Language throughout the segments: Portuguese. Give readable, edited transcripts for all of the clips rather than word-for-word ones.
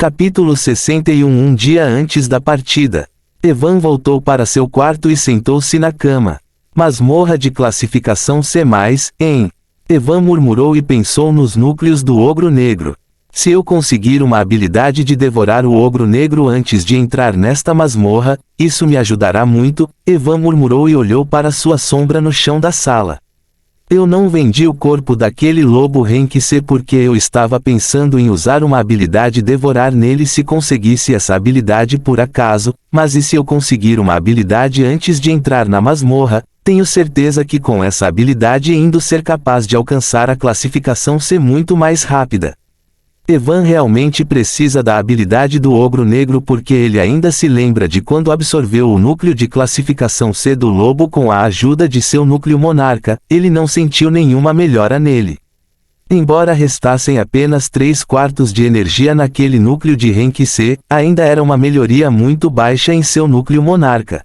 Capítulo 61. Um dia antes da partida, Evan voltou para seu quarto e sentou-se na cama. Masmorra de classificação C+, em. Evan murmurou e pensou nos núcleos do ogro negro. Se eu conseguir uma habilidade de devorar o ogro negro antes de entrar nesta masmorra, isso me ajudará muito, Evan murmurou e olhou para sua sombra no chão da sala. Eu não vendi o corpo daquele lobo Rank C porque eu estava pensando em usar uma habilidade devorar nele se conseguisse essa habilidade por acaso, mas e se eu conseguir uma habilidade antes de entrar na masmorra, tenho certeza que com essa habilidade indo ser capaz de alcançar a classificação C muito mais rápida. Evan realmente precisa da habilidade do ogro negro porque ele ainda se lembra de quando absorveu o núcleo de classificação C do lobo com a ajuda de seu núcleo monarca, ele não sentiu nenhuma melhora nele. Embora restassem apenas 3/4 de energia naquele núcleo de Rank C, ainda era uma melhoria muito baixa em seu núcleo monarca.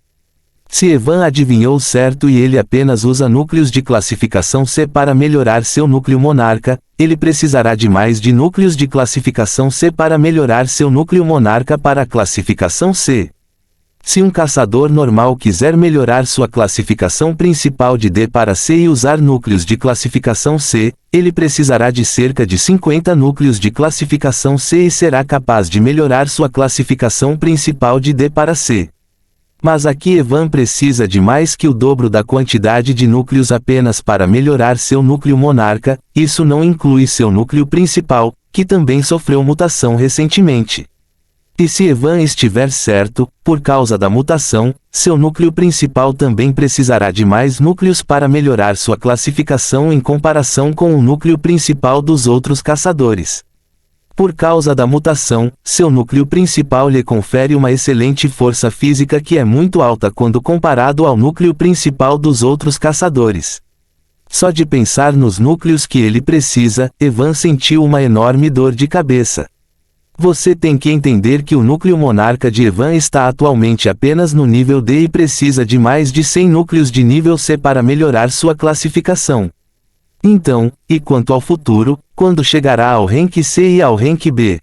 Se Evan adivinhou certo e ele apenas usa núcleos de classificação C para melhorar seu núcleo monarca, ele precisará de mais de núcleos de classificação C para melhorar seu núcleo monarca para a classificação C. Se um caçador normal quiser melhorar sua classificação principal de D para C e usar núcleos de classificação C, ele precisará de cerca de 50 núcleos de classificação C e será capaz de melhorar sua classificação principal de D para C. Mas aqui Evan precisa de mais que o dobro da quantidade de núcleos apenas para melhorar seu núcleo monarca, isso não inclui seu núcleo principal, que também sofreu mutação recentemente. E se Evan estiver certo, por causa da mutação, seu núcleo principal também precisará de mais núcleos para melhorar sua classificação em comparação com o núcleo principal dos outros caçadores. Por causa da mutação, seu núcleo principal lhe confere uma excelente força física que é muito alta quando comparado ao núcleo principal dos outros caçadores. Só de pensar nos núcleos que ele precisa, Evan sentiu uma enorme dor de cabeça. Você tem que entender que o núcleo monarca de Evan está atualmente apenas no nível D e precisa de mais de 100 núcleos de nível C para melhorar sua classificação. Então, e quanto ao futuro, quando chegará ao Rank C e ao Rank B?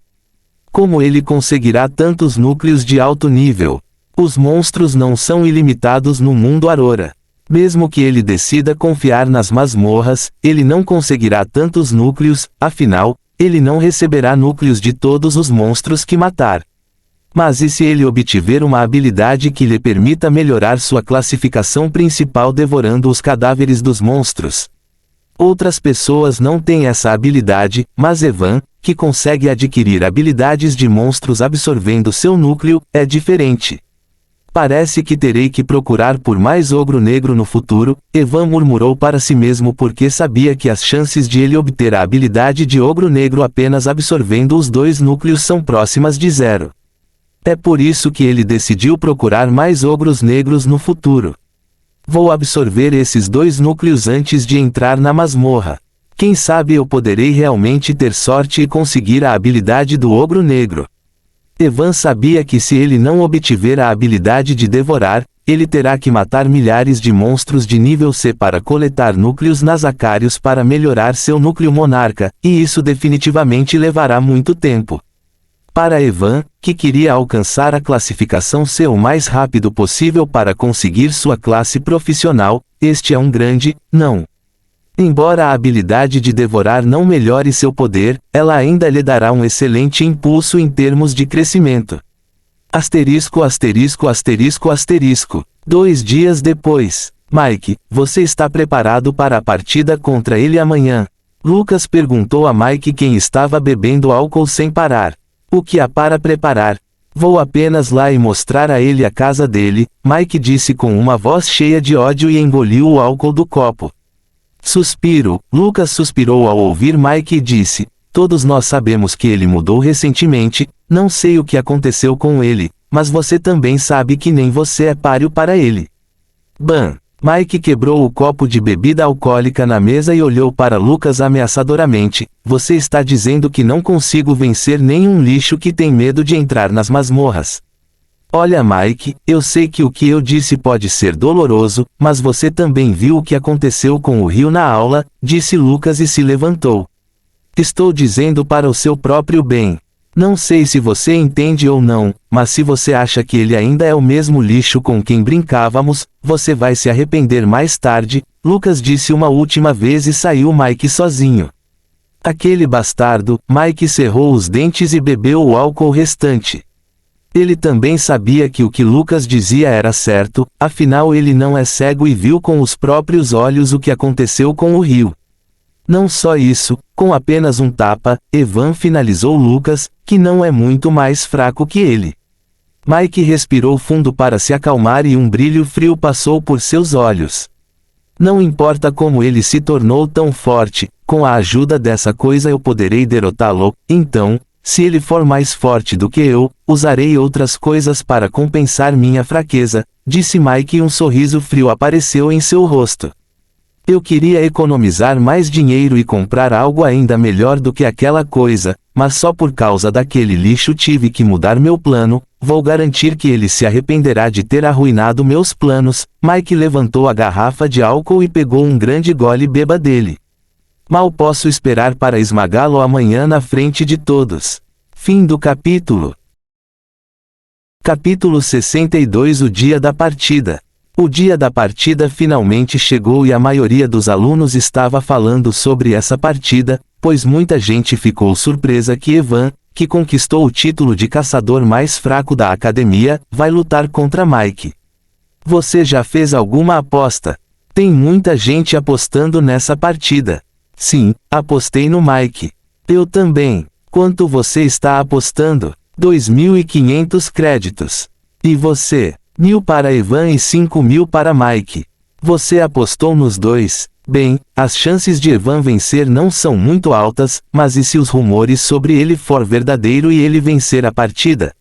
Como ele conseguirá tantos núcleos de alto nível? Os monstros não são ilimitados no mundo Aurora. Mesmo que ele decida confiar nas masmorras, ele não conseguirá tantos núcleos, afinal, ele não receberá núcleos de todos os monstros que matar. Mas e se ele obtiver uma habilidade que lhe permita melhorar sua classificação principal devorando os cadáveres dos monstros? Outras pessoas não têm essa habilidade, mas Evan, que consegue adquirir habilidades de monstros absorvendo seu núcleo, é diferente. Parece que terei que procurar por mais ogro negro no futuro, Evan murmurou para si mesmo porque sabia que as chances de ele obter a habilidade de ogro negro apenas absorvendo os 2 núcleos são próximas de 0. É por isso que ele decidiu procurar mais ogros negros no futuro. Vou absorver esses 2 núcleos antes de entrar na masmorra. Quem sabe eu poderei realmente ter sorte e conseguir a habilidade do ogro negro. Evan sabia que se ele não obtiver a habilidade de devorar, ele terá que matar milhares de monstros de nível C para coletar núcleos nasacários para melhorar seu núcleo monarca, e isso definitivamente levará muito tempo. Para Evan, que queria alcançar a classificação C o mais rápido possível para conseguir sua classe profissional, este é um grande não. Embora a habilidade de devorar não melhore seu poder, ela ainda lhe dará um excelente impulso em termos de crescimento. Asterisco asterisco asterisco asterisco. 2 dias depois. Mike, você está preparado para a partida contra ele amanhã? Lucas perguntou a Mike quem estava bebendo álcool sem parar. O que há para preparar? Vou apenas lá e mostrar a ele a casa dele, Mike disse com uma voz cheia de ódio e engoliu o álcool do copo. Suspiro, Lucas suspirou ao ouvir Mike e disse, todos nós sabemos que ele mudou recentemente, não sei o que aconteceu com ele, mas você também sabe que nem você é páreo para ele. Bam! Mike quebrou o copo de bebida alcoólica na mesa e olhou para Lucas ameaçadoramente, você está dizendo que não consigo vencer nenhum lixo que tem medo de entrar nas masmorras. Olha Mike, eu sei que o que eu disse pode ser doloroso, mas você também viu o que aconteceu com o Rio na aula, disse Lucas e se levantou. Estou dizendo para o seu próprio bem. Não sei se você entende ou não, mas se você acha que ele ainda é o mesmo lixo com quem brincávamos, você vai se arrepender mais tarde, Lucas disse uma última vez e saiu Mike sozinho. Aquele bastardo, Mike cerrou os dentes e bebeu o álcool restante. Ele também sabia que o que Lucas dizia era certo, afinal ele não é cego e viu com os próprios olhos o que aconteceu com o rio. Não só isso, com apenas um tapa, Evan finalizou Lucas, que não é muito mais fraco que ele. Mike respirou fundo para se acalmar e um brilho frio passou por seus olhos. Não importa como ele se tornou tão forte, com a ajuda dessa coisa eu poderei derrotá-lo, então, se ele for mais forte do que eu, usarei outras coisas para compensar minha fraqueza, disse Mike e um sorriso frio apareceu em seu rosto. Eu queria economizar mais dinheiro e comprar algo ainda melhor do que aquela coisa, mas só por causa daquele lixo tive que mudar meu plano, vou garantir que ele se arrependerá de ter arruinado meus planos. Mike levantou a garrafa de álcool e pegou um grande gole beba dele. Mal posso esperar para esmagá-lo amanhã na frente de todos. Fim do capítulo. Capítulo 62 O dia da partida. O dia da partida finalmente chegou e a maioria dos alunos estava falando sobre essa partida, pois muita gente ficou surpresa que Evan, que conquistou o título de caçador mais fraco da academia, vai lutar contra Mike. Você já fez alguma aposta? Tem muita gente apostando nessa partida. Sim, apostei no Mike. Eu também. Quanto você está apostando? 2.500 créditos. E você? 1.000 para Evan e 5.000 para Mike. Você apostou nos dois? Bem, as chances de Evan vencer não são muito altas, mas e se os rumores sobre ele for verdadeiro e ele vencer a partida?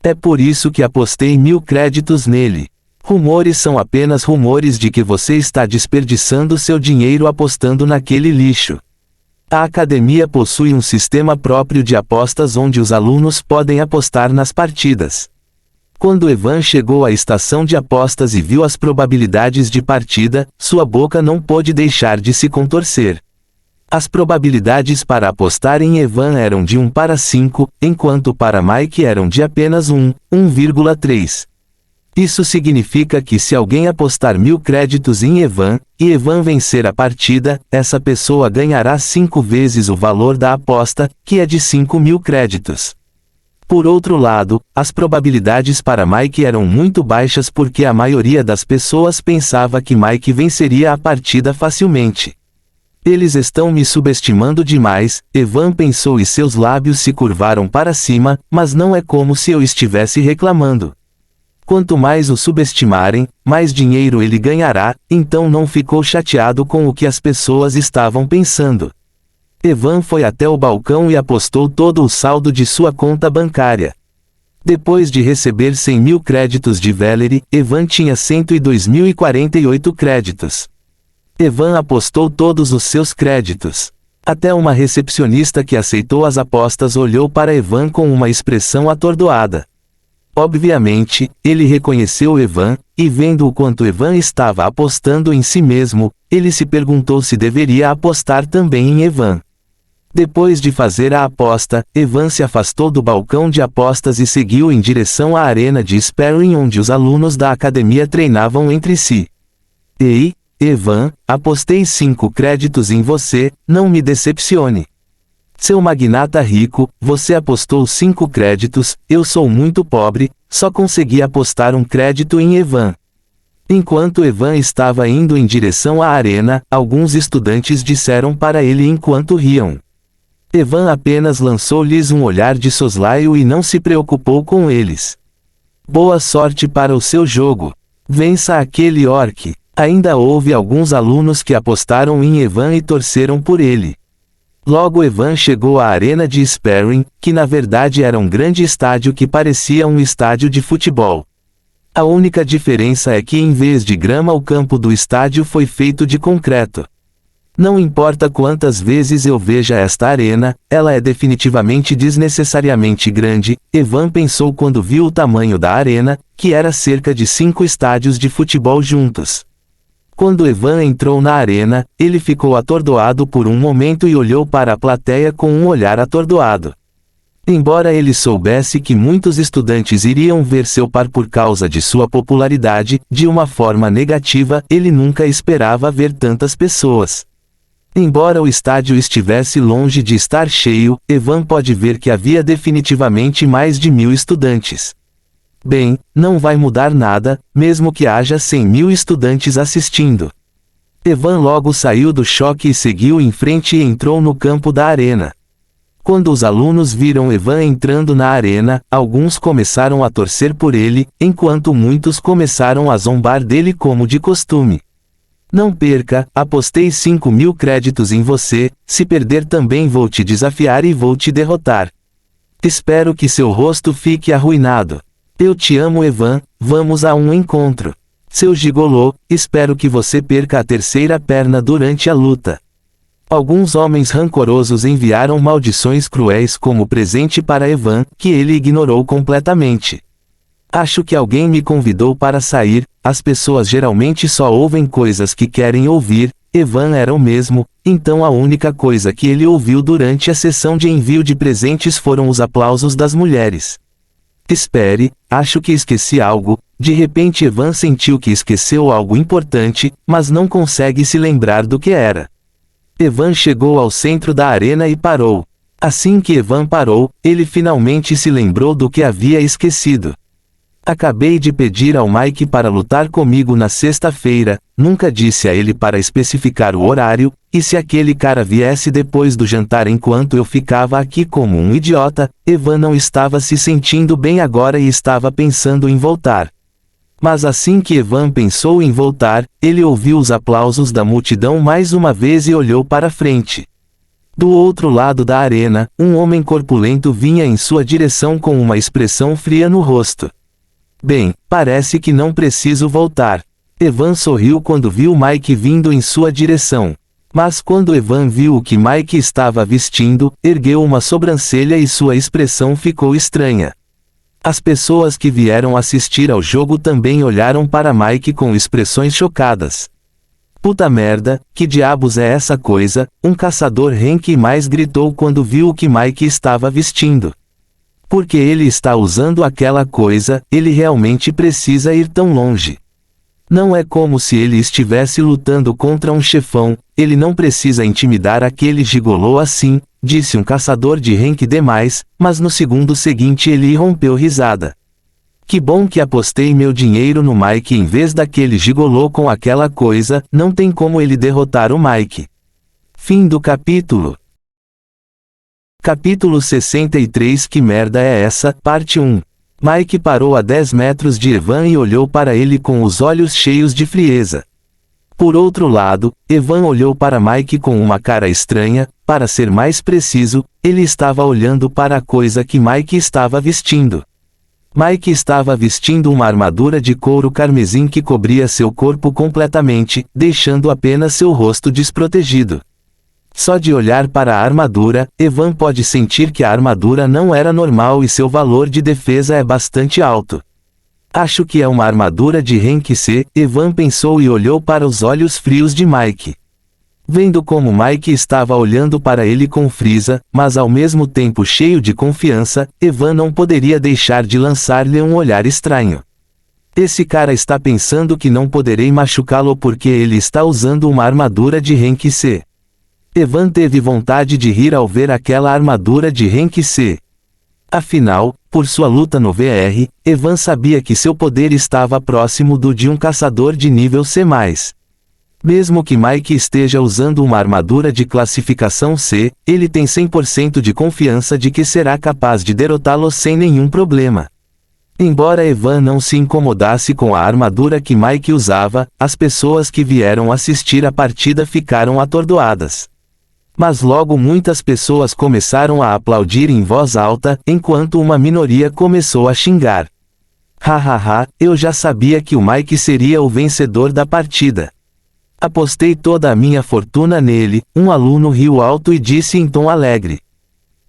É por isso que apostei 1.000 créditos nele. Rumores são apenas rumores de que você está desperdiçando seu dinheiro apostando naquele lixo. A academia possui um sistema próprio de apostas onde os alunos podem apostar nas partidas. Quando Evan chegou à estação de apostas e viu as probabilidades de partida, sua boca não pôde deixar de se contorcer. As probabilidades para apostar em Evan eram de 1 para 5, enquanto para Mike eram de apenas 1,3. Isso significa que se alguém apostar 1.000 créditos em Evan, e Evan vencer a partida, essa pessoa ganhará 5 vezes o valor da aposta, que é de 5.000 créditos. Por outro lado, as probabilidades para Mike eram muito baixas porque a maioria das pessoas pensava que Mike venceria a partida facilmente. Eles estão me subestimando demais, Evan pensou e seus lábios se curvaram para cima, mas não é como se eu estivesse reclamando. Quanto mais o subestimarem, mais dinheiro ele ganhará, então não ficou chateado com o que as pessoas estavam pensando. Evan foi até o balcão e apostou todo o saldo de sua conta bancária. Depois de receber 100.000 créditos de Valerie, Evan tinha 102.048 créditos. Evan apostou todos os seus créditos. Até uma recepcionista que aceitou as apostas olhou para Evan com uma expressão atordoada. Obviamente, ele reconheceu Evan, e vendo o quanto Evan estava apostando em si mesmo, ele se perguntou se deveria apostar também em Evan. Depois de fazer a aposta, Evan se afastou do balcão de apostas e seguiu em direção à arena de sparring onde os alunos da academia treinavam entre si. Ei, Evan, apostei 5 créditos em você, não me decepcione. Seu magnata rico, você apostou 5 créditos, eu sou muito pobre, só consegui apostar 1 crédito em Evan. Enquanto Evan estava indo em direção à arena, alguns estudantes disseram para ele enquanto riam. Evan apenas lançou-lhes um olhar de soslaio e não se preocupou com eles. Boa sorte para o seu jogo. Vença aquele orc. Ainda houve alguns alunos que apostaram em Evan e torceram por ele. Logo Evan chegou à arena de sparring, que na verdade era um grande estádio que parecia um estádio de futebol. A única diferença é que em vez de grama o campo do estádio foi feito de concreto. Não importa quantas vezes eu veja esta arena, ela é definitivamente desnecessariamente grande, Evan pensou quando viu o tamanho da arena, que era cerca de 5 estádios de futebol juntos. Quando Evan entrou na arena, ele ficou atordoado por um momento e olhou para a plateia com um olhar atordoado. Embora ele soubesse que muitos estudantes iriam ver seu par por causa de sua popularidade, de uma forma negativa, ele nunca esperava ver tantas pessoas. Embora o estádio estivesse longe de estar cheio, Evan pode ver que havia definitivamente mais de 1000 estudantes. Bem, não vai mudar nada, mesmo que haja 100.000 estudantes assistindo. Evan logo saiu do choque e seguiu em frente e entrou no campo da arena. Quando os alunos viram Evan entrando na arena, alguns começaram a torcer por ele, enquanto muitos começaram a zombar dele como de costume. Não perca, apostei 5.000 créditos em você, se perder também vou te desafiar e vou te derrotar. Espero que seu rosto fique arruinado. Eu te amo, Evan, vamos a um encontro. Seu gigolô, espero que você perca a terceira perna durante a luta. Alguns homens rancorosos enviaram maldições cruéis como presente para Evan, que ele ignorou completamente. Acho que alguém me convidou para sair, as pessoas geralmente só ouvem coisas que querem ouvir, Evan era o mesmo, então a única coisa que ele ouviu durante a sessão de envio de presentes foram os aplausos das mulheres. Espere, acho que esqueci algo. De repente Evan sentiu que esqueceu algo importante, mas não consegue se lembrar do que era. Evan chegou ao centro da arena e parou. Assim que Evan parou, ele finalmente se lembrou do que havia esquecido. Acabei de pedir ao Mike para lutar comigo na sexta-feira, nunca disse a ele para especificar o horário, e se aquele cara viesse depois do jantar enquanto eu ficava aqui como um idiota, Evan não estava se sentindo bem agora e estava pensando em voltar. Mas assim que Evan pensou em voltar, ele ouviu os aplausos da multidão mais uma vez e olhou para frente. Do outro lado da arena, um homem corpulento vinha em sua direção com uma expressão fria no rosto. Bem, parece que não preciso voltar. Evan sorriu quando viu Mike vindo em sua direção. Mas quando Evan viu o que Mike estava vestindo, ergueu uma sobrancelha e sua expressão ficou estranha. As pessoas que vieram assistir ao jogo também olharam para Mike com expressões chocadas. Puta merda, que diabos é essa coisa? Um caçador Hank mais gritou quando viu o que Mike estava vestindo. Porque ele está usando aquela coisa, ele realmente precisa ir tão longe. Não é como se ele estivesse lutando contra um chefão, ele não precisa intimidar aquele gigolô assim, disse um caçador de Hank demais, mas no segundo seguinte ele rompeu risada. Que bom que apostei meu dinheiro no Mike em vez daquele gigolô com aquela coisa, não tem como ele derrotar o Mike. Fim do capítulo. Capítulo 63 Que merda é essa? Parte 1. Mike parou a 10 metros de Evan e olhou para ele com os olhos cheios de frieza. Por outro lado, Evan olhou para Mike com uma cara estranha, para ser mais preciso, ele estava olhando para a coisa que Mike estava vestindo. Mike estava vestindo uma armadura de couro carmesim que cobria seu corpo completamente, deixando apenas seu rosto desprotegido. Só de olhar para a armadura, Evan pode sentir que a armadura não era normal e seu valor de defesa é bastante alto. Acho que é uma armadura de Hank C, Evan pensou e olhou para os olhos frios de Mike. Vendo como Mike estava olhando para ele com frieza, mas ao mesmo tempo cheio de confiança, Evan não poderia deixar de lançar-lhe um olhar estranho. Esse cara está pensando que não poderei machucá-lo porque ele está usando uma armadura de Hank C. Evan teve vontade de rir ao ver aquela armadura de Hank C. Afinal, por sua luta no VR, Evan sabia que seu poder estava próximo do de um caçador de nível C+. Mesmo que Mike esteja usando uma armadura de classificação C, ele tem 100% de confiança de que será capaz de derrotá-lo sem nenhum problema. Embora Evan não se incomodasse com a armadura que Mike usava, as pessoas que vieram assistir a partida ficaram atordoadas. Mas logo muitas pessoas começaram a aplaudir em voz alta, enquanto uma minoria começou a xingar. Hahaha, eu já sabia que o Mike seria o vencedor da partida. Apostei toda a minha fortuna nele, um aluno riu alto e disse em tom alegre.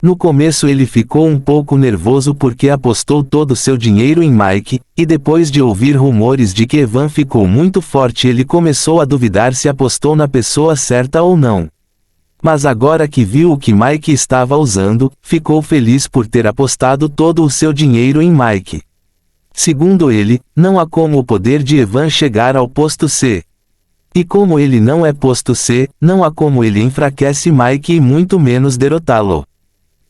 No começo ele ficou um pouco nervoso porque apostou todo seu dinheiro em Mike, e depois de ouvir rumores de que Evan ficou muito forte ele começou a duvidar se apostou na pessoa certa ou não. Mas agora que viu o que Mike estava usando, ficou feliz por ter apostado todo o seu dinheiro em Mike. Segundo ele, não há como o poder de Evan chegar ao posto C. E como ele não é posto C, não há como ele enfraquece Mike e muito menos derrotá-lo.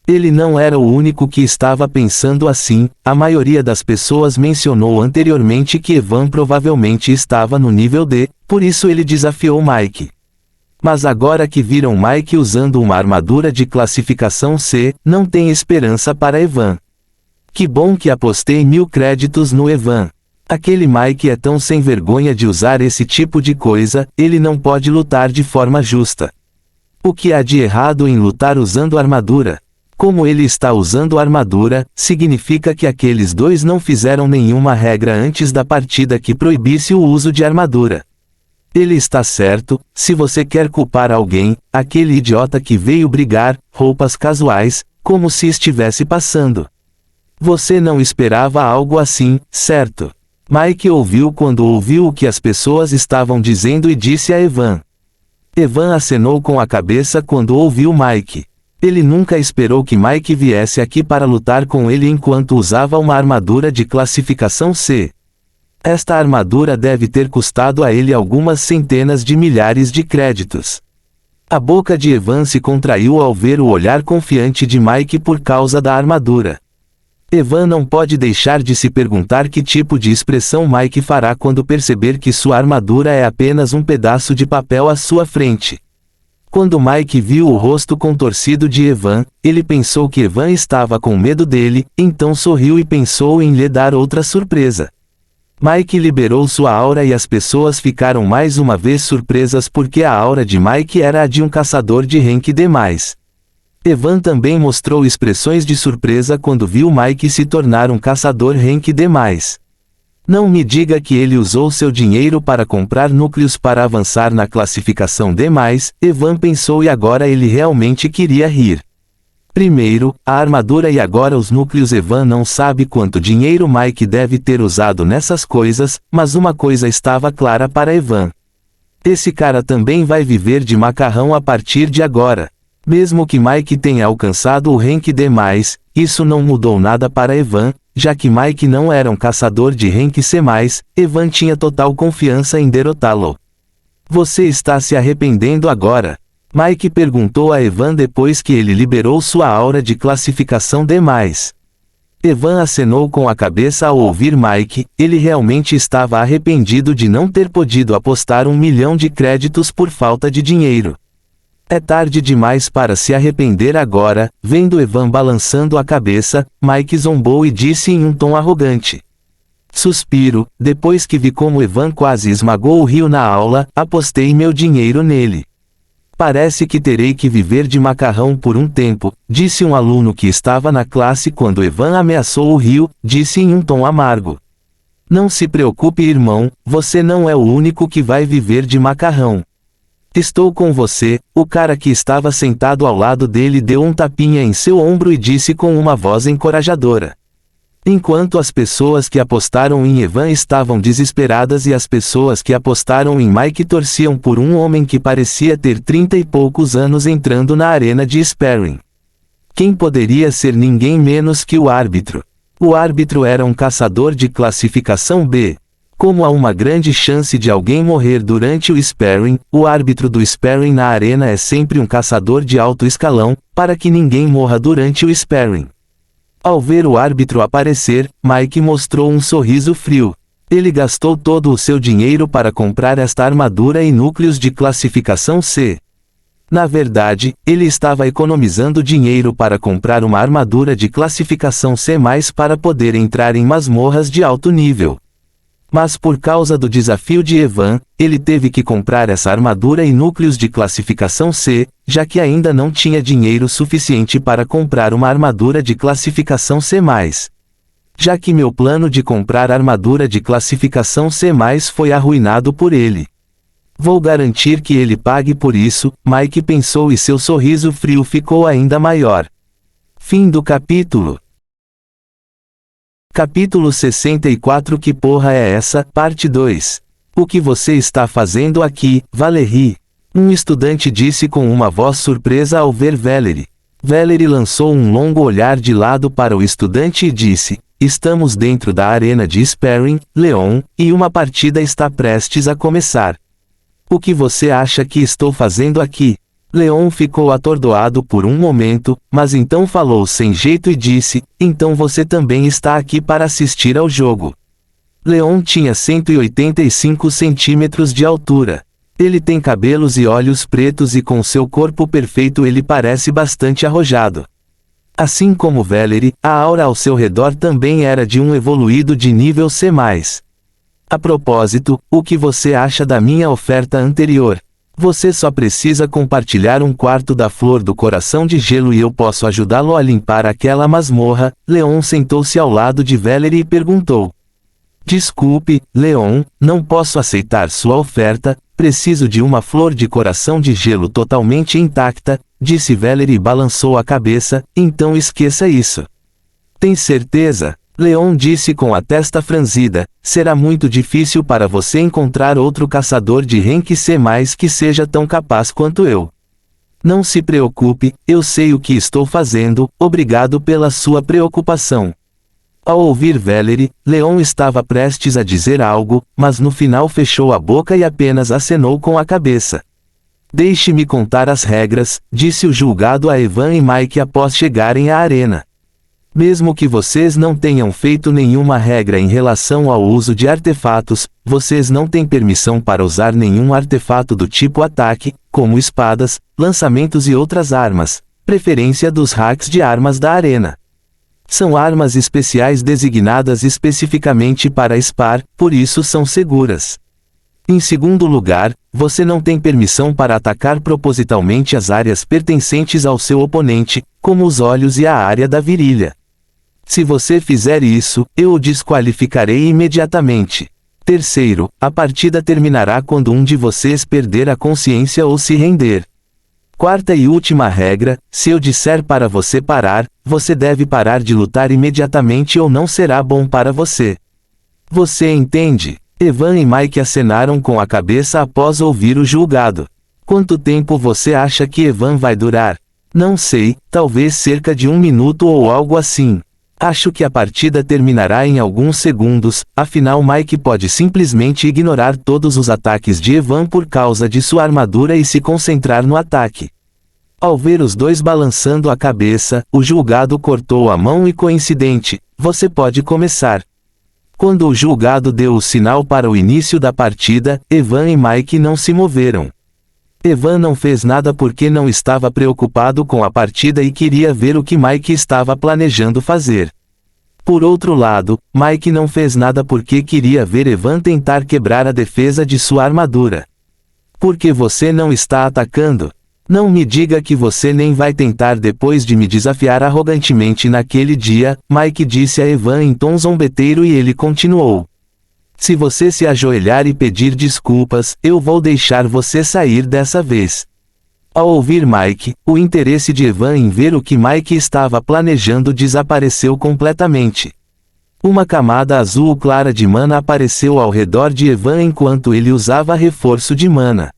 Ele não era o único que estava pensando assim, a maioria das pessoas mencionou anteriormente que Evan provavelmente estava no nível D, por isso ele desafiou Mike. Mas agora que viram Mike usando uma armadura de classificação C, não tem esperança para Evan. Que bom que apostei 1000 créditos no Evan. Aquele Mike é tão sem vergonha de usar esse tipo de coisa, ele não pode lutar de forma justa. O que há de errado em lutar usando armadura? Como ele está usando armadura, significa que aqueles dois não fizeram nenhuma regra antes da partida que proibisse o uso de armadura. Ele está certo, se você quer culpar alguém, aquele idiota que veio brigar, roupas casuais, como se estivesse passando. Você não esperava algo assim, certo? Mike ouviu quando ouviu o que as pessoas estavam dizendo e disse a Evan. Evan acenou com a cabeça quando ouviu Mike. Ele nunca esperou que Mike viesse aqui para lutar com ele enquanto usava uma armadura de classificação C. Esta armadura deve ter custado a ele algumas centenas de milhares de créditos. A boca de Evan se contraiu ao ver o olhar confiante de Mike por causa da armadura. Evan não pode deixar de se perguntar que tipo de expressão Mike fará quando perceber que sua armadura é apenas um pedaço de papel à sua frente. Quando Mike viu o rosto contorcido de Evan, ele pensou que Evan estava com medo dele, então sorriu e pensou em lhe dar outra surpresa. Mike liberou sua aura e as pessoas ficaram mais uma vez surpresas porque a aura de Mike era a de um caçador de rank D+. Evan também mostrou expressões de surpresa quando viu Mike se tornar um caçador rank D+. Não me diga que ele usou seu dinheiro para comprar núcleos para avançar na classificação D+, Evan pensou e agora ele realmente queria rir. Primeiro, a armadura e agora os núcleos. Evan não sabe quanto dinheiro Mike deve ter usado nessas coisas, mas uma coisa estava clara para Evan. Esse cara também vai viver de macarrão a partir de agora. Mesmo que Mike tenha alcançado o rank D+, isso não mudou nada para Evan, já que Mike não era um caçador de rank C+, Evan tinha total confiança em derrotá-lo. Você está se arrependendo agora? Mike perguntou a Evan depois que ele liberou sua aura de classificação D+. Evan acenou com a cabeça ao ouvir Mike, ele realmente estava arrependido de não ter podido apostar 1 milhão de créditos por falta de dinheiro. É tarde demais para se arrepender agora. Vendo Evan balançando a cabeça, Mike zombou e disse em um tom arrogante. Suspiro, depois que vi como Evan quase esmagou o rio na aula, apostei meu dinheiro nele. Parece que terei que viver de macarrão por um tempo, disse um aluno que estava na classe quando Evan ameaçou o rio, disse em um tom amargo. Não se preocupe, irmão, você não é o único que vai viver de macarrão. Estou com você. O cara que estava sentado ao lado dele deu um tapinha em seu ombro e disse com uma voz encorajadora. Enquanto as pessoas que apostaram em Evan estavam desesperadas e as pessoas que apostaram em Mike torciam por um homem que parecia ter 30 e poucos anos entrando na arena de sparring. Quem poderia ser ninguém menos que o árbitro? O árbitro era um caçador de classificação B. Como há uma grande chance de alguém morrer durante o sparring, o árbitro do sparring na arena é sempre um caçador de alto escalão, para que ninguém morra durante o sparring. Ao ver o árbitro aparecer, Mike mostrou um sorriso frio. Ele gastou todo o seu dinheiro para comprar esta armadura e núcleos de classificação C. Na verdade, ele estava economizando dinheiro para comprar uma armadura de classificação C+, para poder entrar em masmorras de alto nível. Mas por causa do desafio de Evan, ele teve que comprar essa armadura e núcleos de classificação C, já que ainda não tinha dinheiro suficiente para comprar uma armadura de classificação C+. Já que meu plano de comprar armadura de classificação C+, foi arruinado por ele. Vou garantir que ele pague por isso, Mike pensou e seu sorriso frio ficou ainda maior. Fim do capítulo. Capítulo 64. Que porra é essa? Parte 2. O que você está fazendo aqui, Valerie? Um estudante disse com uma voz surpresa ao ver Valerie. Valerie lançou um longo olhar de lado para o estudante e disse: estamos dentro da arena de sparring, Leon, e uma partida está prestes a começar. O que você acha que estou fazendo aqui? Leon ficou atordoado por um momento, mas então falou sem jeito e disse: então você também está aqui para assistir ao jogo. Leon tinha 185 centímetros de altura. Ele tem cabelos e olhos pretos e com seu corpo perfeito ele parece bastante arrojado. Assim como Valerie, a aura ao seu redor também era de um evoluído de nível C+. A propósito, o que você acha da minha oferta anterior? Você só precisa compartilhar um quarto da flor do coração de gelo e eu posso ajudá-lo a limpar aquela masmorra. Leon sentou-se ao lado de Valerie e perguntou: desculpe, Leon, não posso aceitar sua oferta, preciso de uma flor de coração de gelo totalmente intacta, disse Valerie e balançou a cabeça, então esqueça isso. Tem certeza? Leon disse com a testa franzida, será muito difícil para você encontrar outro caçador de rank C+, que seja tão capaz quanto eu. Não se preocupe, eu sei o que estou fazendo, obrigado pela sua preocupação. Ao ouvir Valerie, Leon estava prestes a dizer algo, mas no final fechou a boca e apenas acenou com a cabeça. Deixe-me contar as regras, disse o julgado a Evan e Mike após chegarem à arena. Mesmo que vocês não tenham feito nenhuma regra em relação ao uso de artefatos, vocês não têm permissão para usar nenhum artefato do tipo ataque, como espadas, lançamentos e outras armas, preferência dos hacks de armas da arena. São armas especiais designadas especificamente para SPAR, por isso são seguras. Em segundo lugar, você não tem permissão para atacar propositalmente as áreas pertencentes ao seu oponente, como os olhos e a área da virilha. Se você fizer isso, eu o desqualificarei imediatamente. Terceiro, a partida terminará quando um de vocês perder a consciência ou se render. Quarta e última regra, se eu disser para você parar, você deve parar de lutar imediatamente ou não será bom para você. Você entende? Evan e Mike acenaram com a cabeça após ouvir o julgado. Quanto tempo você acha que Evan vai durar? Não sei, talvez cerca de 1 minuto ou algo assim. Acho que a partida terminará em alguns segundos, afinal Mike pode simplesmente ignorar todos os ataques de Evan por causa de sua armadura e se concentrar no ataque. Ao ver os dois balançando a cabeça, o julgado cortou a mão e coincidente, você pode começar. Quando o julgado deu o sinal para o início da partida, Evan e Mike não se moveram. Evan não fez nada porque não estava preocupado com a partida e queria ver o que Mike estava planejando fazer. Por outro lado, Mike não fez nada porque queria ver Evan tentar quebrar a defesa de sua armadura. Por que você não está atacando? Não me diga que você nem vai tentar depois de me desafiar arrogantemente naquele dia, Mike disse a Evan em tom zombeteiro e ele continuou. Se você se ajoelhar e pedir desculpas, eu vou deixar você sair dessa vez. Ao ouvir Mike, o interesse de Evan em ver o que Mike estava planejando desapareceu completamente. Uma camada azul clara de mana apareceu ao redor de Evan enquanto ele usava reforço de mana.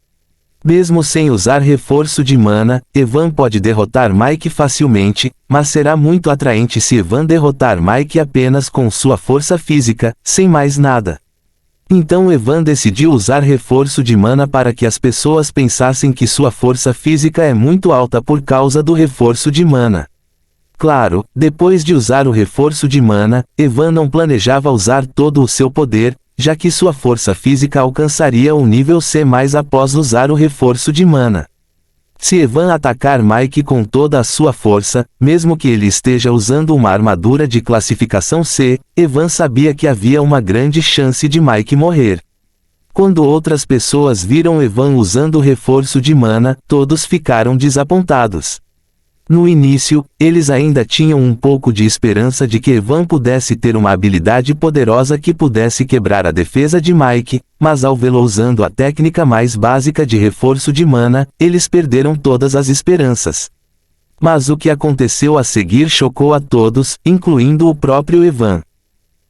Mesmo sem usar reforço de mana, Evan pode derrotar Mike facilmente, mas será muito atraente se Evan derrotar Mike apenas com sua força física, sem mais nada. Então Evan decidiu usar reforço de mana para que as pessoas pensassem que sua força física é muito alta por causa do reforço de mana. Claro, depois de usar o reforço de mana, Evan não planejava usar todo o seu poder, já que sua força física alcançaria o nível C+ após usar o reforço de mana. Se Evan atacar Mike com toda a sua força, mesmo que ele esteja usando uma armadura de classificação C, Evan sabia que havia uma grande chance de Mike morrer. Quando outras pessoas viram Evan usando o reforço de mana, todos ficaram desapontados. No início, eles ainda tinham um pouco de esperança de que Evan pudesse ter uma habilidade poderosa que pudesse quebrar a defesa de Mike, mas ao vê-lo usando a técnica mais básica de reforço de mana, eles perderam todas as esperanças. Mas o que aconteceu a seguir chocou a todos, incluindo o próprio Evan.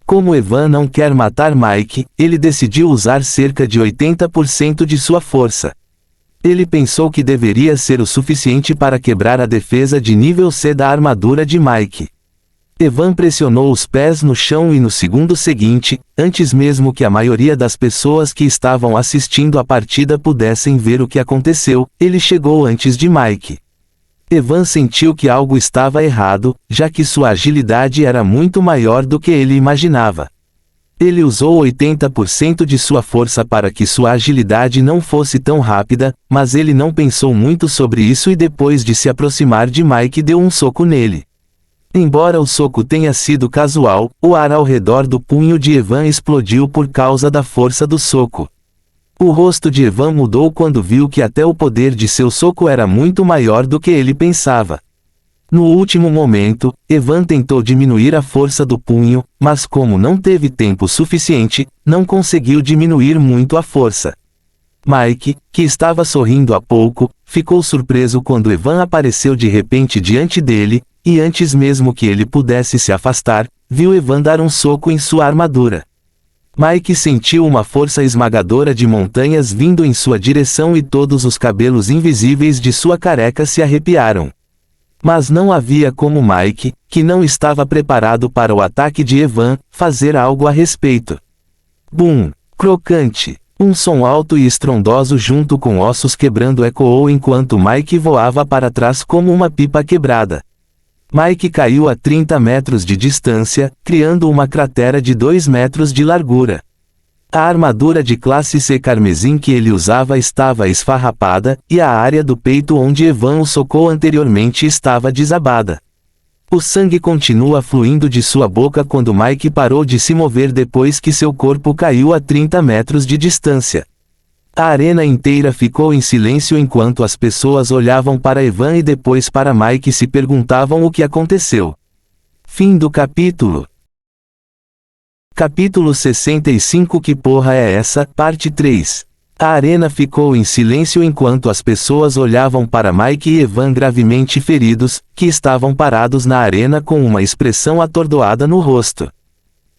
Como Evan não quer matar Mike, ele decidiu usar cerca de 80% de sua força. Ele pensou que deveria ser o suficiente para quebrar a defesa de nível C da armadura de Mike. Evan pressionou os pés no chão e no segundo seguinte, antes mesmo que a maioria das pessoas que estavam assistindo a partida pudessem ver o que aconteceu, ele chegou antes de Mike. Evan sentiu que algo estava errado, já que sua agilidade era muito maior do que ele imaginava. Ele usou 80% de sua força para que sua agilidade não fosse tão rápida, mas ele não pensou muito sobre isso e depois de se aproximar de Mike deu um soco nele. Embora o soco tenha sido casual, o ar ao redor do punho de Evan explodiu por causa da força do soco. O rosto de Evan mudou quando viu que até o poder de seu soco era muito maior do que ele pensava. No último momento, Evan tentou diminuir a força do punho, mas como não teve tempo suficiente, não conseguiu diminuir muito a força. Mike, que estava sorrindo há pouco, ficou surpreso quando Evan apareceu de repente diante dele, e antes mesmo que ele pudesse se afastar, viu Evan dar um soco em sua armadura. Mike sentiu uma força esmagadora de montanhas vindo em sua direção e todos os cabelos invisíveis de sua careca se arrepiaram. Mas não havia como Mike, que não estava preparado para o ataque de Evan, fazer algo a respeito. Bum! Crocante! Um som alto e estrondoso junto com ossos quebrando ecoou enquanto Mike voava para trás como uma pipa quebrada. Mike caiu a 30 metros de distância, criando uma cratera de 2 metros de largura. A armadura de classe C carmesim que ele usava estava esfarrapada, e a área do peito onde Evan o socou anteriormente estava desabada. O sangue continua fluindo de sua boca quando Mike parou de se mover depois que seu corpo caiu a 30 metros de distância. A arena inteira ficou em silêncio enquanto as pessoas olhavam para Evan e depois para Mike e se perguntavam o que aconteceu. Fim do capítulo. Capítulo 65 Que porra é essa? Parte 3. A arena ficou em silêncio enquanto as pessoas olhavam para Mike e Evan gravemente feridos, que estavam parados na arena com uma expressão atordoada no rosto.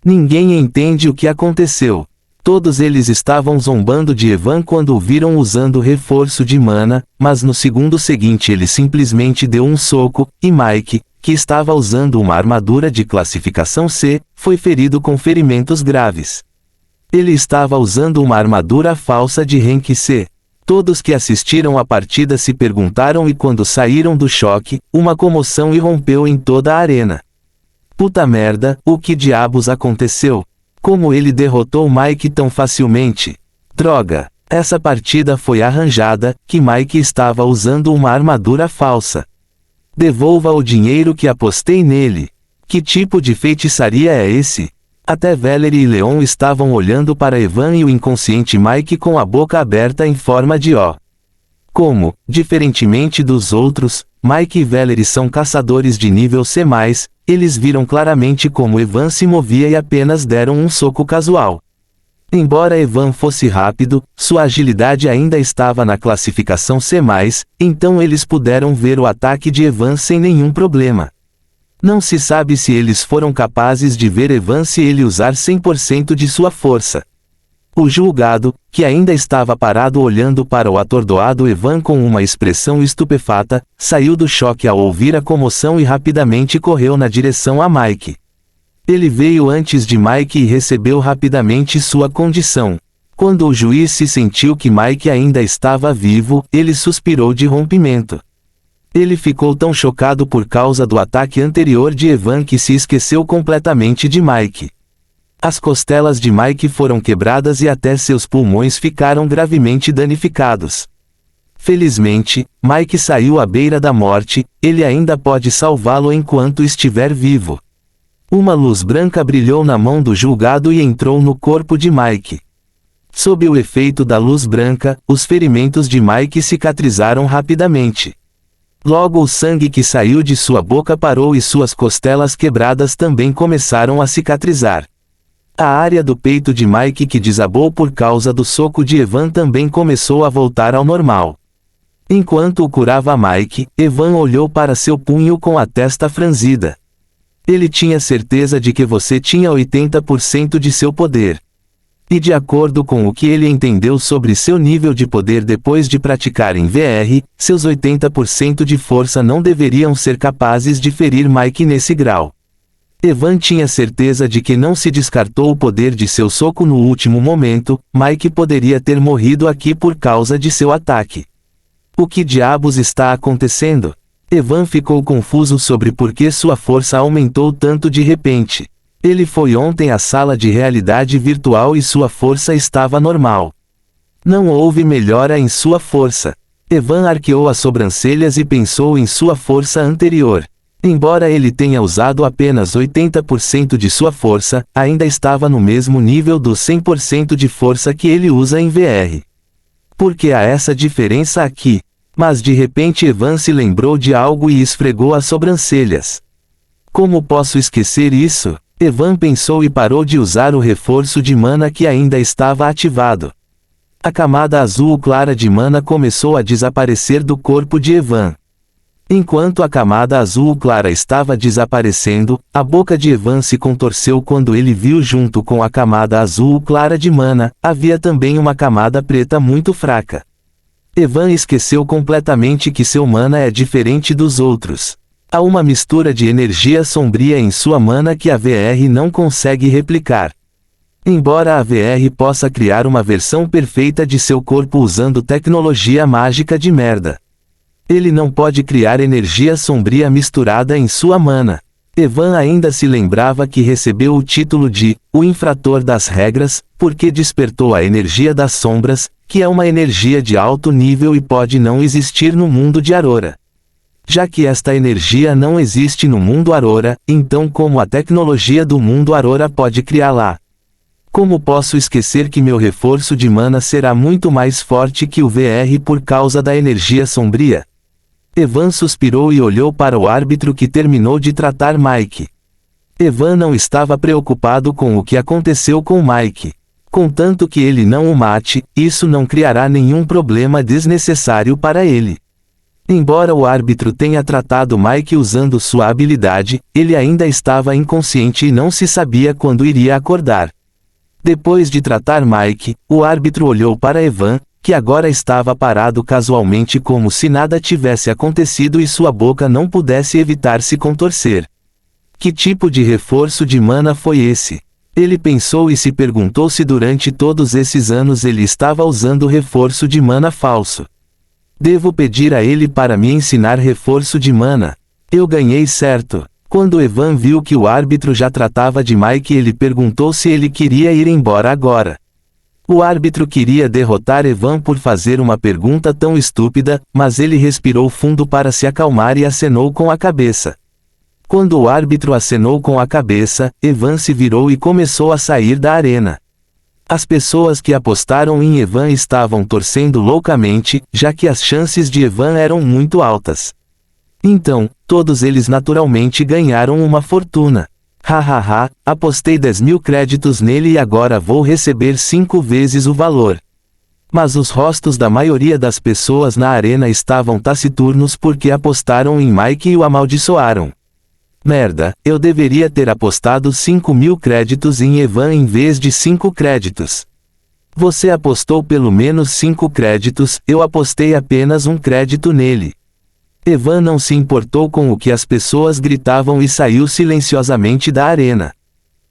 Ninguém entende o que aconteceu. Todos eles estavam zombando de Evan quando o viram usando reforço de mana, mas no segundo seguinte ele simplesmente deu um soco, e Mike, que estava usando uma armadura de classificação C, foi ferido com ferimentos graves. Ele estava usando uma armadura falsa de rank C. Todos que assistiram à partida se perguntaram e quando saíram do choque, uma comoção irrompeu em toda a arena. Puta merda, o que diabos aconteceu? Como ele derrotou Mike tão facilmente? Droga! Essa partida foi arranjada, que Mike estava usando uma armadura falsa. Devolva o dinheiro que apostei nele. Que tipo de feitiçaria é esse? Até Valerie e Leon estavam olhando para Evan e o inconsciente Mike com a boca aberta em forma de O. Como, diferentemente dos outros, Mike e Valerie são caçadores de nível C+, eles viram claramente como Evan se movia e apenas deram um soco casual. Embora Evan fosse rápido, sua agilidade ainda estava na classificação C+, então eles puderam ver o ataque de Evan sem nenhum problema. Não se sabe se eles foram capazes de ver Evan se ele usar 100% de sua força. O julgado, que ainda estava parado olhando para o atordoado Evan com uma expressão estupefata, saiu do choque ao ouvir a comoção e rapidamente correu na direção a Mike. Ele veio antes de Mike e recebeu rapidamente sua condição. Quando o juiz se sentiu que Mike ainda estava vivo, ele suspirou de rompimento. Ele ficou tão chocado por causa do ataque anterior de Evan que se esqueceu completamente de Mike. As costelas de Mike foram quebradas e até seus pulmões ficaram gravemente danificados. Felizmente, Mike saiu à beira da morte, ele ainda pode salvá-lo enquanto estiver vivo. Uma luz branca brilhou na mão do julgado e entrou no corpo de Mike. Sob o efeito da luz branca, os ferimentos de Mike cicatrizaram rapidamente. Logo o sangue que saiu de sua boca parou e suas costelas quebradas também começaram a cicatrizar. A área do peito de Mike que desabou por causa do soco de Evan também começou a voltar ao normal. Enquanto o curava Mike, Evan olhou para seu punho com a testa franzida. Ele tinha certeza de que você tinha 80% de seu poder. E de acordo com o que ele entendeu sobre seu nível de poder depois de praticar em VR, seus 80% de força não deveriam ser capazes de ferir Mike nesse grau. Evan tinha certeza de que não se descartou o poder de seu soco no último momento. Mike poderia ter morrido aqui por causa de seu ataque. O que diabos está acontecendo? Evan ficou confuso sobre por que sua força aumentou tanto de repente. Ele foi ontem à sala de realidade virtual e sua força estava normal. Não houve melhora em sua força. Evan arqueou as sobrancelhas e pensou em sua força anterior. Embora ele tenha usado apenas 80% de sua força, ainda estava no mesmo nível dos 100% de força que ele usa em VR. Por que há essa diferença aqui? Mas de repente Evan se lembrou de algo e esfregou as sobrancelhas. Como posso esquecer isso? Evan pensou e parou de usar o reforço de mana que ainda estava ativado. A camada azul clara de mana começou a desaparecer do corpo de Evan. Enquanto a camada azul clara estava desaparecendo, a boca de Evan se contorceu quando ele viu junto com a camada azul clara de mana, havia também uma camada preta muito fraca. Evan esqueceu completamente que seu mana é diferente dos outros. Há uma mistura de energia sombria em sua mana que a VR não consegue replicar. Embora a VR possa criar uma versão perfeita de seu corpo usando tecnologia mágica de merda, ele não pode criar energia sombria misturada em sua mana. Evan ainda se lembrava que recebeu o título de o infrator das regras, porque despertou a energia das sombras, que é uma energia de alto nível e pode não existir no mundo de Aurora. Já que esta energia não existe no mundo Aurora, então como a tecnologia do mundo Aurora pode criá-la? Como posso esquecer que meu reforço de mana será muito mais forte que o VR por causa da energia sombria? Evan suspirou e olhou para o árbitro que terminou de tratar Mike. Evan não estava preocupado com o que aconteceu com Mike. Contanto que ele não o mate, isso não criará nenhum problema desnecessário para ele. Embora o árbitro tenha tratado Mike usando sua habilidade, ele ainda estava inconsciente e não se sabia quando iria acordar. Depois de tratar Mike, o árbitro olhou para Evan, que agora estava parado casualmente como se nada tivesse acontecido e sua boca não pudesse evitar se contorcer. Que tipo de reforço de mana foi esse? Ele pensou e se perguntou se durante todos esses anos ele estava usando reforço de mana falso. Devo pedir a ele para me ensinar reforço de mana. Eu ganhei certo. Quando Evan viu que o árbitro já tratava de Mike, ele perguntou se ele queria ir embora agora. O árbitro queria derrotar Evan por fazer uma pergunta tão estúpida, mas ele respirou fundo para se acalmar e acenou com a cabeça. Quando o árbitro acenou com a cabeça, Evan se virou e começou a sair da arena. As pessoas que apostaram em Evan estavam torcendo loucamente, já que as chances de Evan eram muito altas. Então, todos eles naturalmente ganharam uma fortuna. Hahaha, apostei 10.000 créditos nele e agora vou receber 5 vezes o valor. Mas os rostos da maioria das pessoas na arena estavam taciturnos porque apostaram em Mike e o amaldiçoaram. Merda, eu deveria ter apostado 5.000 créditos em Evan em vez de 5 créditos. Você apostou pelo menos 5 créditos, eu apostei apenas 1 crédito nele. Evan não se importou com o que as pessoas gritavam e saiu silenciosamente da arena.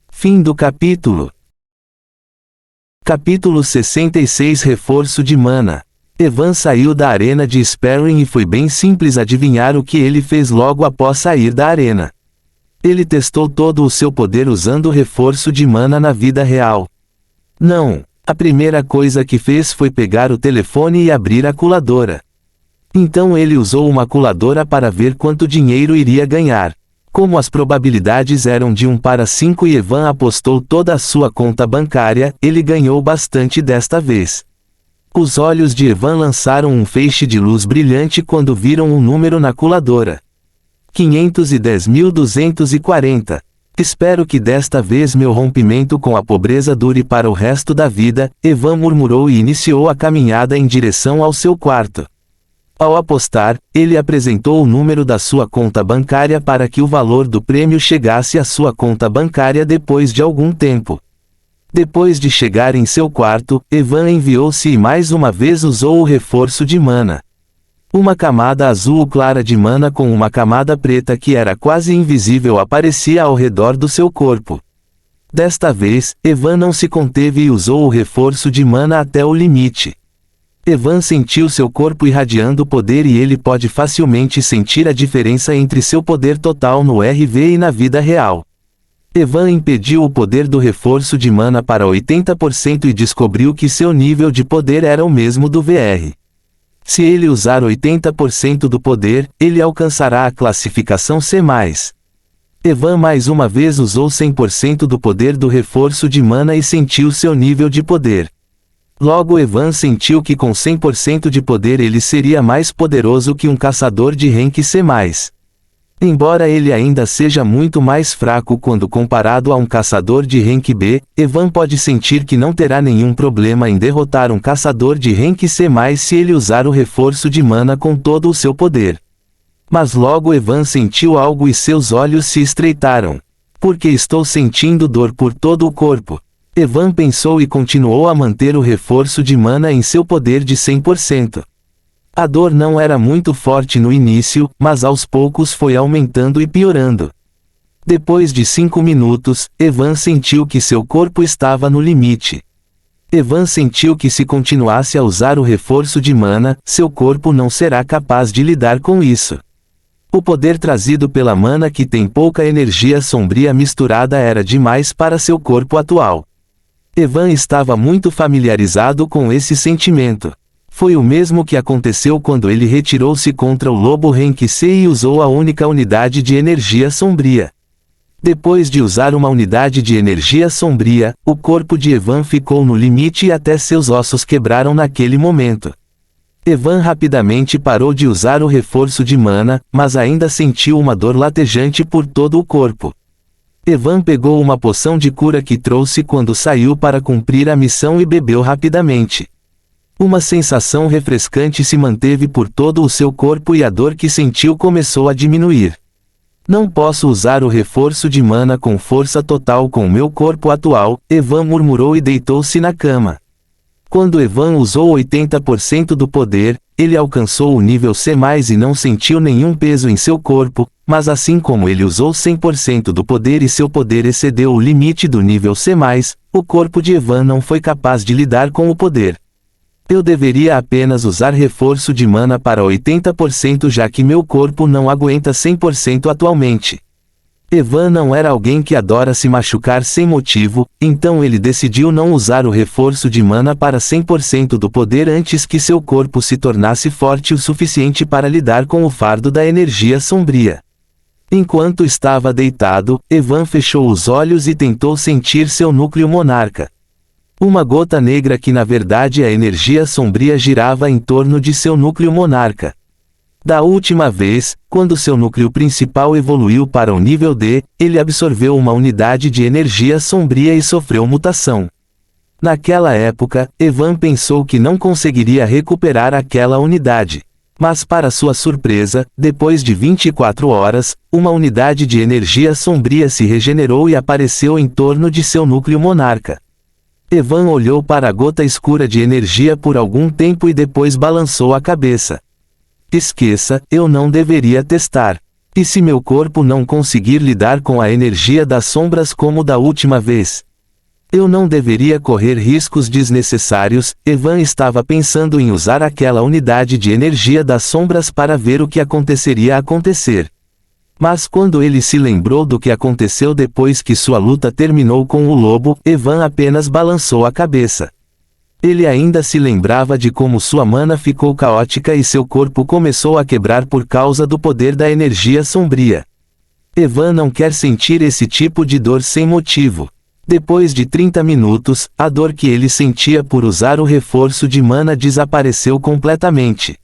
Fim do capítulo. Capítulo 66 Reforço de mana. Evan saiu da arena de Sparring e foi bem simples adivinhar o que ele fez logo após sair da arena. Ele testou todo o seu poder usando o reforço de mana na vida real. Não, a primeira coisa que fez foi pegar o telefone e abrir a calculadora. Então ele usou uma calculadora para ver quanto dinheiro iria ganhar. Como as probabilidades eram de 1 para 5 e Evan apostou toda a sua conta bancária, ele ganhou bastante desta vez. Os olhos de Evan lançaram um feixe de luz brilhante quando viram um número na calculadora. 510.240. Espero que desta vez meu rompimento com a pobreza dure para o resto da vida, Evan murmurou e iniciou a caminhada em direção ao seu quarto. Ao apostar, ele apresentou o número da sua conta bancária para que o valor do prêmio chegasse à sua conta bancária depois de algum tempo. Depois de chegar em seu quarto, Evan enviou-se e mais uma vez usou o reforço de mana. Uma camada azul clara de mana com uma camada preta que era quase invisível aparecia ao redor do seu corpo. Desta vez, Evan não se conteve e usou o reforço de mana até o limite. Evan sentiu seu corpo irradiando poder e ele pode facilmente sentir a diferença entre seu poder total no RV e na vida real. Evan impediu o poder do reforço de mana para 80% e descobriu que seu nível de poder era o mesmo do VR. Se ele usar 80% do poder, ele alcançará a classificação C+. Evan mais uma vez usou 100% do poder do reforço de mana e sentiu seu nível de poder. Logo Evan sentiu que com 100% de poder ele seria mais poderoso que um caçador de rank C+. Embora ele ainda seja muito mais fraco quando comparado a um caçador de rank B, Evan pode sentir que não terá nenhum problema em derrotar um caçador de rank C+, se ele usar o reforço de mana com todo o seu poder. Mas logo Evan sentiu algo e seus olhos se estreitaram. Porque estou sentindo dor por todo o corpo. Evan pensou e continuou a manter o reforço de mana em seu poder de 100%. A dor não era muito forte no início, mas aos poucos foi aumentando e piorando. Depois de 5 minutos, Evan sentiu que seu corpo estava no limite. Evan sentiu que se continuasse a usar o reforço de mana, seu corpo não será capaz de lidar com isso. O poder trazido pela mana que tem pouca energia sombria misturada era demais para seu corpo atual. Evan estava muito familiarizado com esse sentimento. Foi o mesmo que aconteceu quando ele retirou-se contra o lobo rank C e usou a única unidade de energia sombria. Depois de usar uma unidade de energia sombria, o corpo de Evan ficou no limite e até seus ossos quebraram naquele momento. Evan rapidamente parou de usar o reforço de mana, mas ainda sentiu uma dor latejante por todo o corpo. Evan pegou uma poção de cura que trouxe quando saiu para cumprir a missão e bebeu rapidamente. Uma sensação refrescante se manteve por todo o seu corpo e a dor que sentiu começou a diminuir. Não posso usar o reforço de mana com força total com meu corpo atual, Evan murmurou e deitou-se na cama. Quando Evan usou 80% do poder, ele alcançou o nível C+, e não sentiu nenhum peso em seu corpo, mas assim como ele usou 100% do poder e seu poder excedeu o limite do nível C+, o corpo de Evan não foi capaz de lidar com o poder. Eu deveria apenas usar reforço de mana para 80% já que meu corpo não aguenta 100% atualmente. Evan não era alguém que adora se machucar sem motivo, então ele decidiu não usar o reforço de mana para 100% do poder antes que seu corpo se tornasse forte o suficiente para lidar com o fardo da energia sombria. Enquanto estava deitado, Evan fechou os olhos e tentou sentir seu núcleo monarca. Uma gota negra que na verdade a energia sombria girava em torno de seu núcleo monarca. Da última vez, quando seu núcleo principal evoluiu para o nível D, ele absorveu uma unidade de energia sombria e sofreu mutação. Naquela época, Evan pensou que não conseguiria recuperar aquela unidade. Mas para sua surpresa, depois de 24 horas, uma unidade de energia sombria se regenerou e apareceu em torno de seu núcleo monarca. Evan olhou para a gota escura de energia por algum tempo e depois balançou a cabeça. Esqueça, eu não deveria testar. E se meu corpo não conseguir lidar com a energia das sombras como da última vez? Eu não deveria correr riscos desnecessários. Evan estava pensando em usar aquela unidade de energia das sombras para ver o que aconteceria acontecer. Mas quando ele se lembrou do que aconteceu depois que sua luta terminou com o lobo, Evan apenas balançou a cabeça. Ele ainda se lembrava de como sua mana ficou caótica e seu corpo começou a quebrar por causa do poder da energia sombria. Evan não quer sentir esse tipo de dor sem motivo. Depois de 30 minutos, a dor que ele sentia por usar o reforço de mana desapareceu completamente.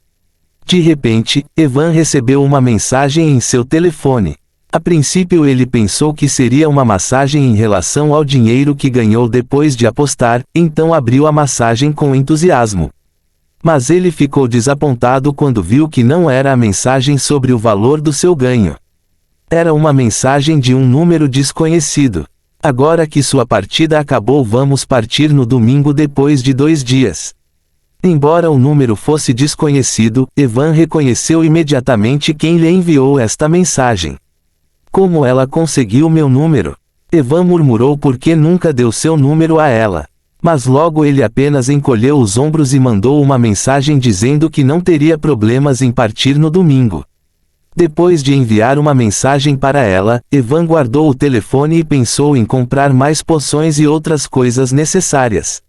De repente, Evan recebeu uma mensagem em seu telefone. A princípio ele pensou que seria uma massagem em relação ao dinheiro que ganhou depois de apostar, então abriu a massagem com entusiasmo. Mas ele ficou desapontado quando viu que não era a mensagem sobre o valor do seu ganho. Era uma mensagem de um número desconhecido. Agora que sua partida acabou, vamos partir no domingo depois de 2 dias. Embora o número fosse desconhecido, Evan reconheceu imediatamente quem lhe enviou esta mensagem. Como ela conseguiu meu número? Evan murmurou porque nunca deu seu número a ela. Mas logo ele apenas encolheu os ombros e mandou uma mensagem dizendo que não teria problemas em partir no domingo. Depois de enviar uma mensagem para ela, Evan guardou o telefone e pensou em comprar mais poções e outras coisas necessárias.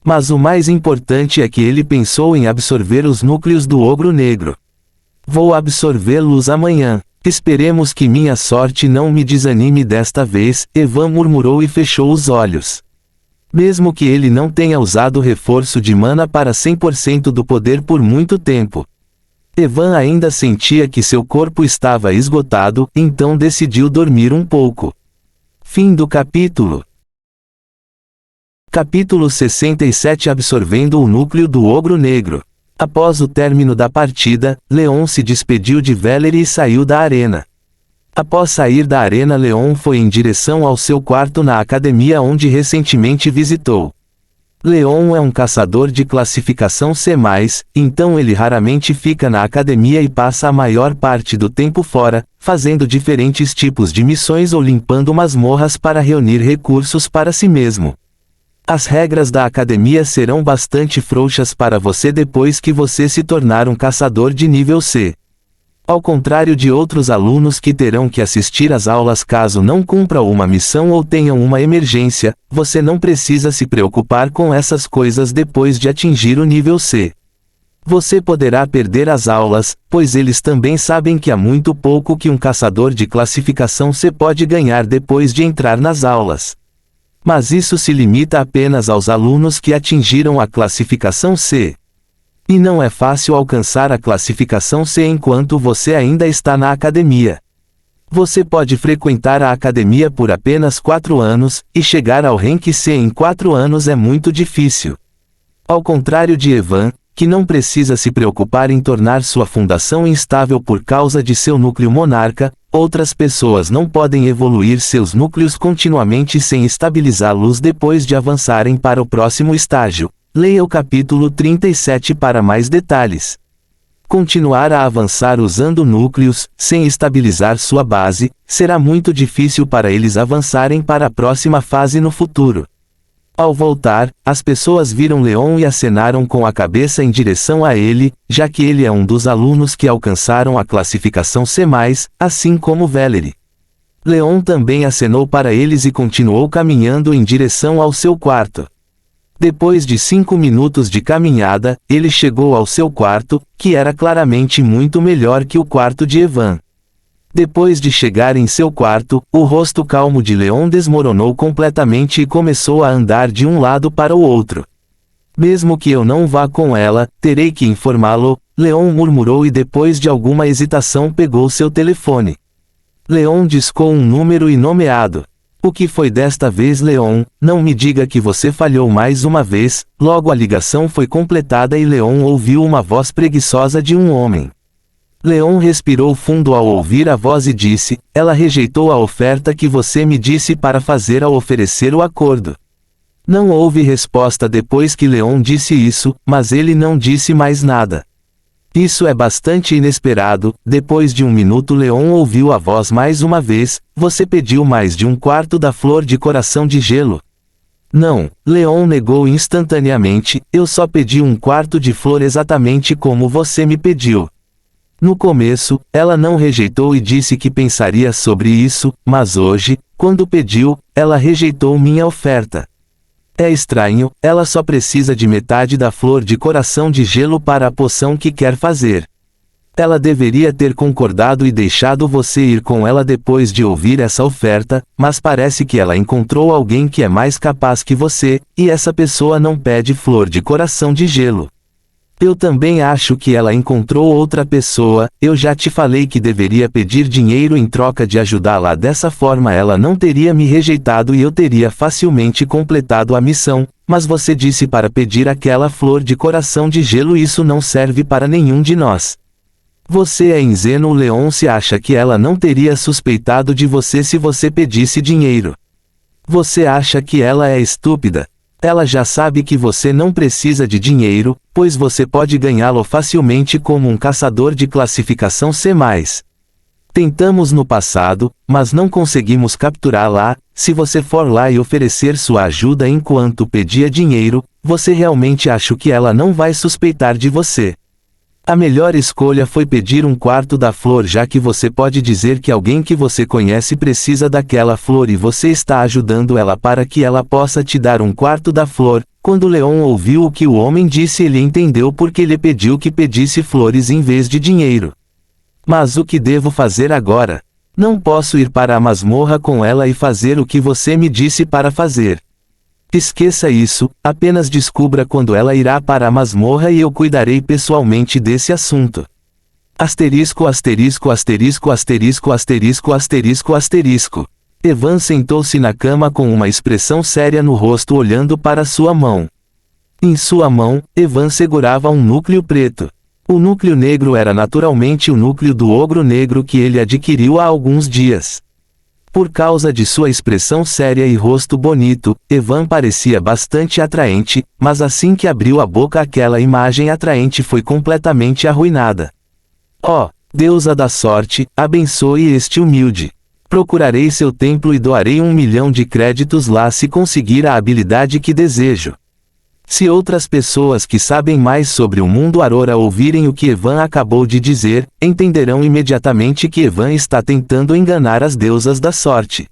Mas o mais importante é que ele pensou em absorver os núcleos do ogro negro. Vou absorvê-los amanhã. Esperemos que minha sorte não me desanime desta vez, Evan murmurou e fechou os olhos. Mesmo que ele não tenha usado reforço de mana para 100% do poder por muito tempo, Evan ainda sentia que seu corpo estava esgotado, então decidiu dormir um pouco. Fim do capítulo. Capítulo 67. Absorvendo o núcleo do ogro negro. Após o término da partida, Leon se despediu de Valerie e saiu da arena. Após sair da arena, Leon foi em direção ao seu quarto na academia onde recentemente visitou. Leon é um caçador de classificação C+, então ele raramente fica na academia e passa a maior parte do tempo fora, fazendo diferentes tipos de missões ou limpando masmorras para reunir recursos para si mesmo. As regras da academia serão bastante frouxas para você depois que você se tornar um caçador de nível C. Ao contrário de outros alunos que terão que assistir às aulas caso não cumpra uma missão ou tenham uma emergência, você não precisa se preocupar com essas coisas depois de atingir o nível C. Você poderá perder as aulas, pois eles também sabem que há muito pouco que um caçador de classificação C pode ganhar depois de entrar nas aulas. Mas isso se limita apenas aos alunos que atingiram a classificação C. E não é fácil alcançar a classificação C enquanto você ainda está na academia. Você pode frequentar a academia por apenas 4 anos, e chegar ao rank C em 4 anos é muito difícil. Ao contrário de Evan, que não precisa se preocupar em tornar sua fundação instável por causa de seu núcleo monarca, outras pessoas não podem evoluir seus núcleos continuamente sem estabilizá-los depois de avançarem para o próximo estágio. Leia o capítulo 37 para mais detalhes. Continuar a avançar usando núcleos, sem estabilizar sua base, será muito difícil para eles avançarem para a próxima fase no futuro. Ao voltar, as pessoas viram Leon e acenaram com a cabeça em direção a ele, já que ele é um dos alunos que alcançaram a classificação C+, assim como Valerie. Leon também acenou para eles e continuou caminhando em direção ao seu quarto. Depois de 5 minutos de caminhada, ele chegou ao seu quarto, que era claramente muito melhor que o quarto de Evan. Depois de chegar em seu quarto, o rosto calmo de Leon desmoronou completamente e começou a andar de um lado para o outro. Mesmo que eu não vá com ela, terei que informá-lo, Leon murmurou e depois de alguma hesitação pegou seu telefone. Leon discou um número inomeado. O que foi desta vez, Leon? Não me diga que você falhou mais uma vez. Logo a ligação foi completada e Leon ouviu uma voz preguiçosa de um homem. Leon respirou fundo ao ouvir a voz e disse: ela rejeitou a oferta que você me disse para fazer ao oferecer o acordo. Não houve resposta depois que Leon disse isso, mas ele não disse mais nada. Isso é bastante inesperado. Depois de 1 minuto Leon ouviu a voz mais uma vez: você pediu mais de 1/4 da flor de coração de gelo. Não, Leon negou instantaneamente, eu só pedi 1/4 de flor exatamente como você me pediu. No começo, ela não rejeitou e disse que pensaria sobre isso, mas hoje, quando pediu, ela rejeitou minha oferta. É estranho, ela só precisa de metade da flor de coração de gelo para a poção que quer fazer. Ela deveria ter concordado e deixado você ir com ela depois de ouvir essa oferta, mas parece que ela encontrou alguém que é mais capaz que você, e essa pessoa não pede flor de coração de gelo. Eu também acho que ela encontrou outra pessoa. Eu já te falei que deveria pedir dinheiro em troca de ajudá-la. Dessa forma ela não teria me rejeitado e eu teria facilmente completado a missão, mas você disse para pedir aquela flor de coração de gelo e isso não serve para nenhum de nós. Você é ingênuo. Leon se acha que ela não teria suspeitado de você se você pedisse dinheiro. Você acha que ela é estúpida? Ela já sabe que você não precisa de dinheiro, pois você pode ganhá-lo facilmente como um caçador de classificação C+. Tentamos no passado, mas não conseguimos capturá-la. Se você for lá e oferecer sua ajuda enquanto pedia dinheiro, você realmente acha que ela não vai suspeitar de você? A melhor escolha foi pedir um quarto da flor, já que você pode dizer que alguém que você conhece precisa daquela flor e você está ajudando ela para que ela possa te dar um quarto da flor. Quando Leon ouviu o que o homem disse, ele entendeu porque lhe pediu que pedisse flores em vez de dinheiro. Mas o que devo fazer agora? Não posso ir para a masmorra com ela e fazer o que você me disse para fazer. Esqueça isso, apenas descubra quando ela irá para a masmorra e eu cuidarei pessoalmente desse assunto. Asterisco asterisco asterisco asterisco asterisco asterisco asterisco. Evan sentou-se na cama com uma expressão séria no rosto olhando para sua mão. Em sua mão, Evan segurava um núcleo preto. O núcleo negro era naturalmente o núcleo do ogro negro que ele adquiriu há alguns dias. Por causa de sua expressão séria e rosto bonito, Evan parecia bastante atraente, mas assim que abriu a boca aquela imagem atraente foi completamente arruinada. Ó, deusa da sorte, abençoe este humilde. Procurarei seu templo e doarei 1 milhão de créditos lá se conseguir a habilidade que desejo. Se outras pessoas que sabem mais sobre o mundo Aurora ouvirem o que Evan acabou de dizer, entenderão imediatamente que Evan está tentando enganar as deusas da sorte.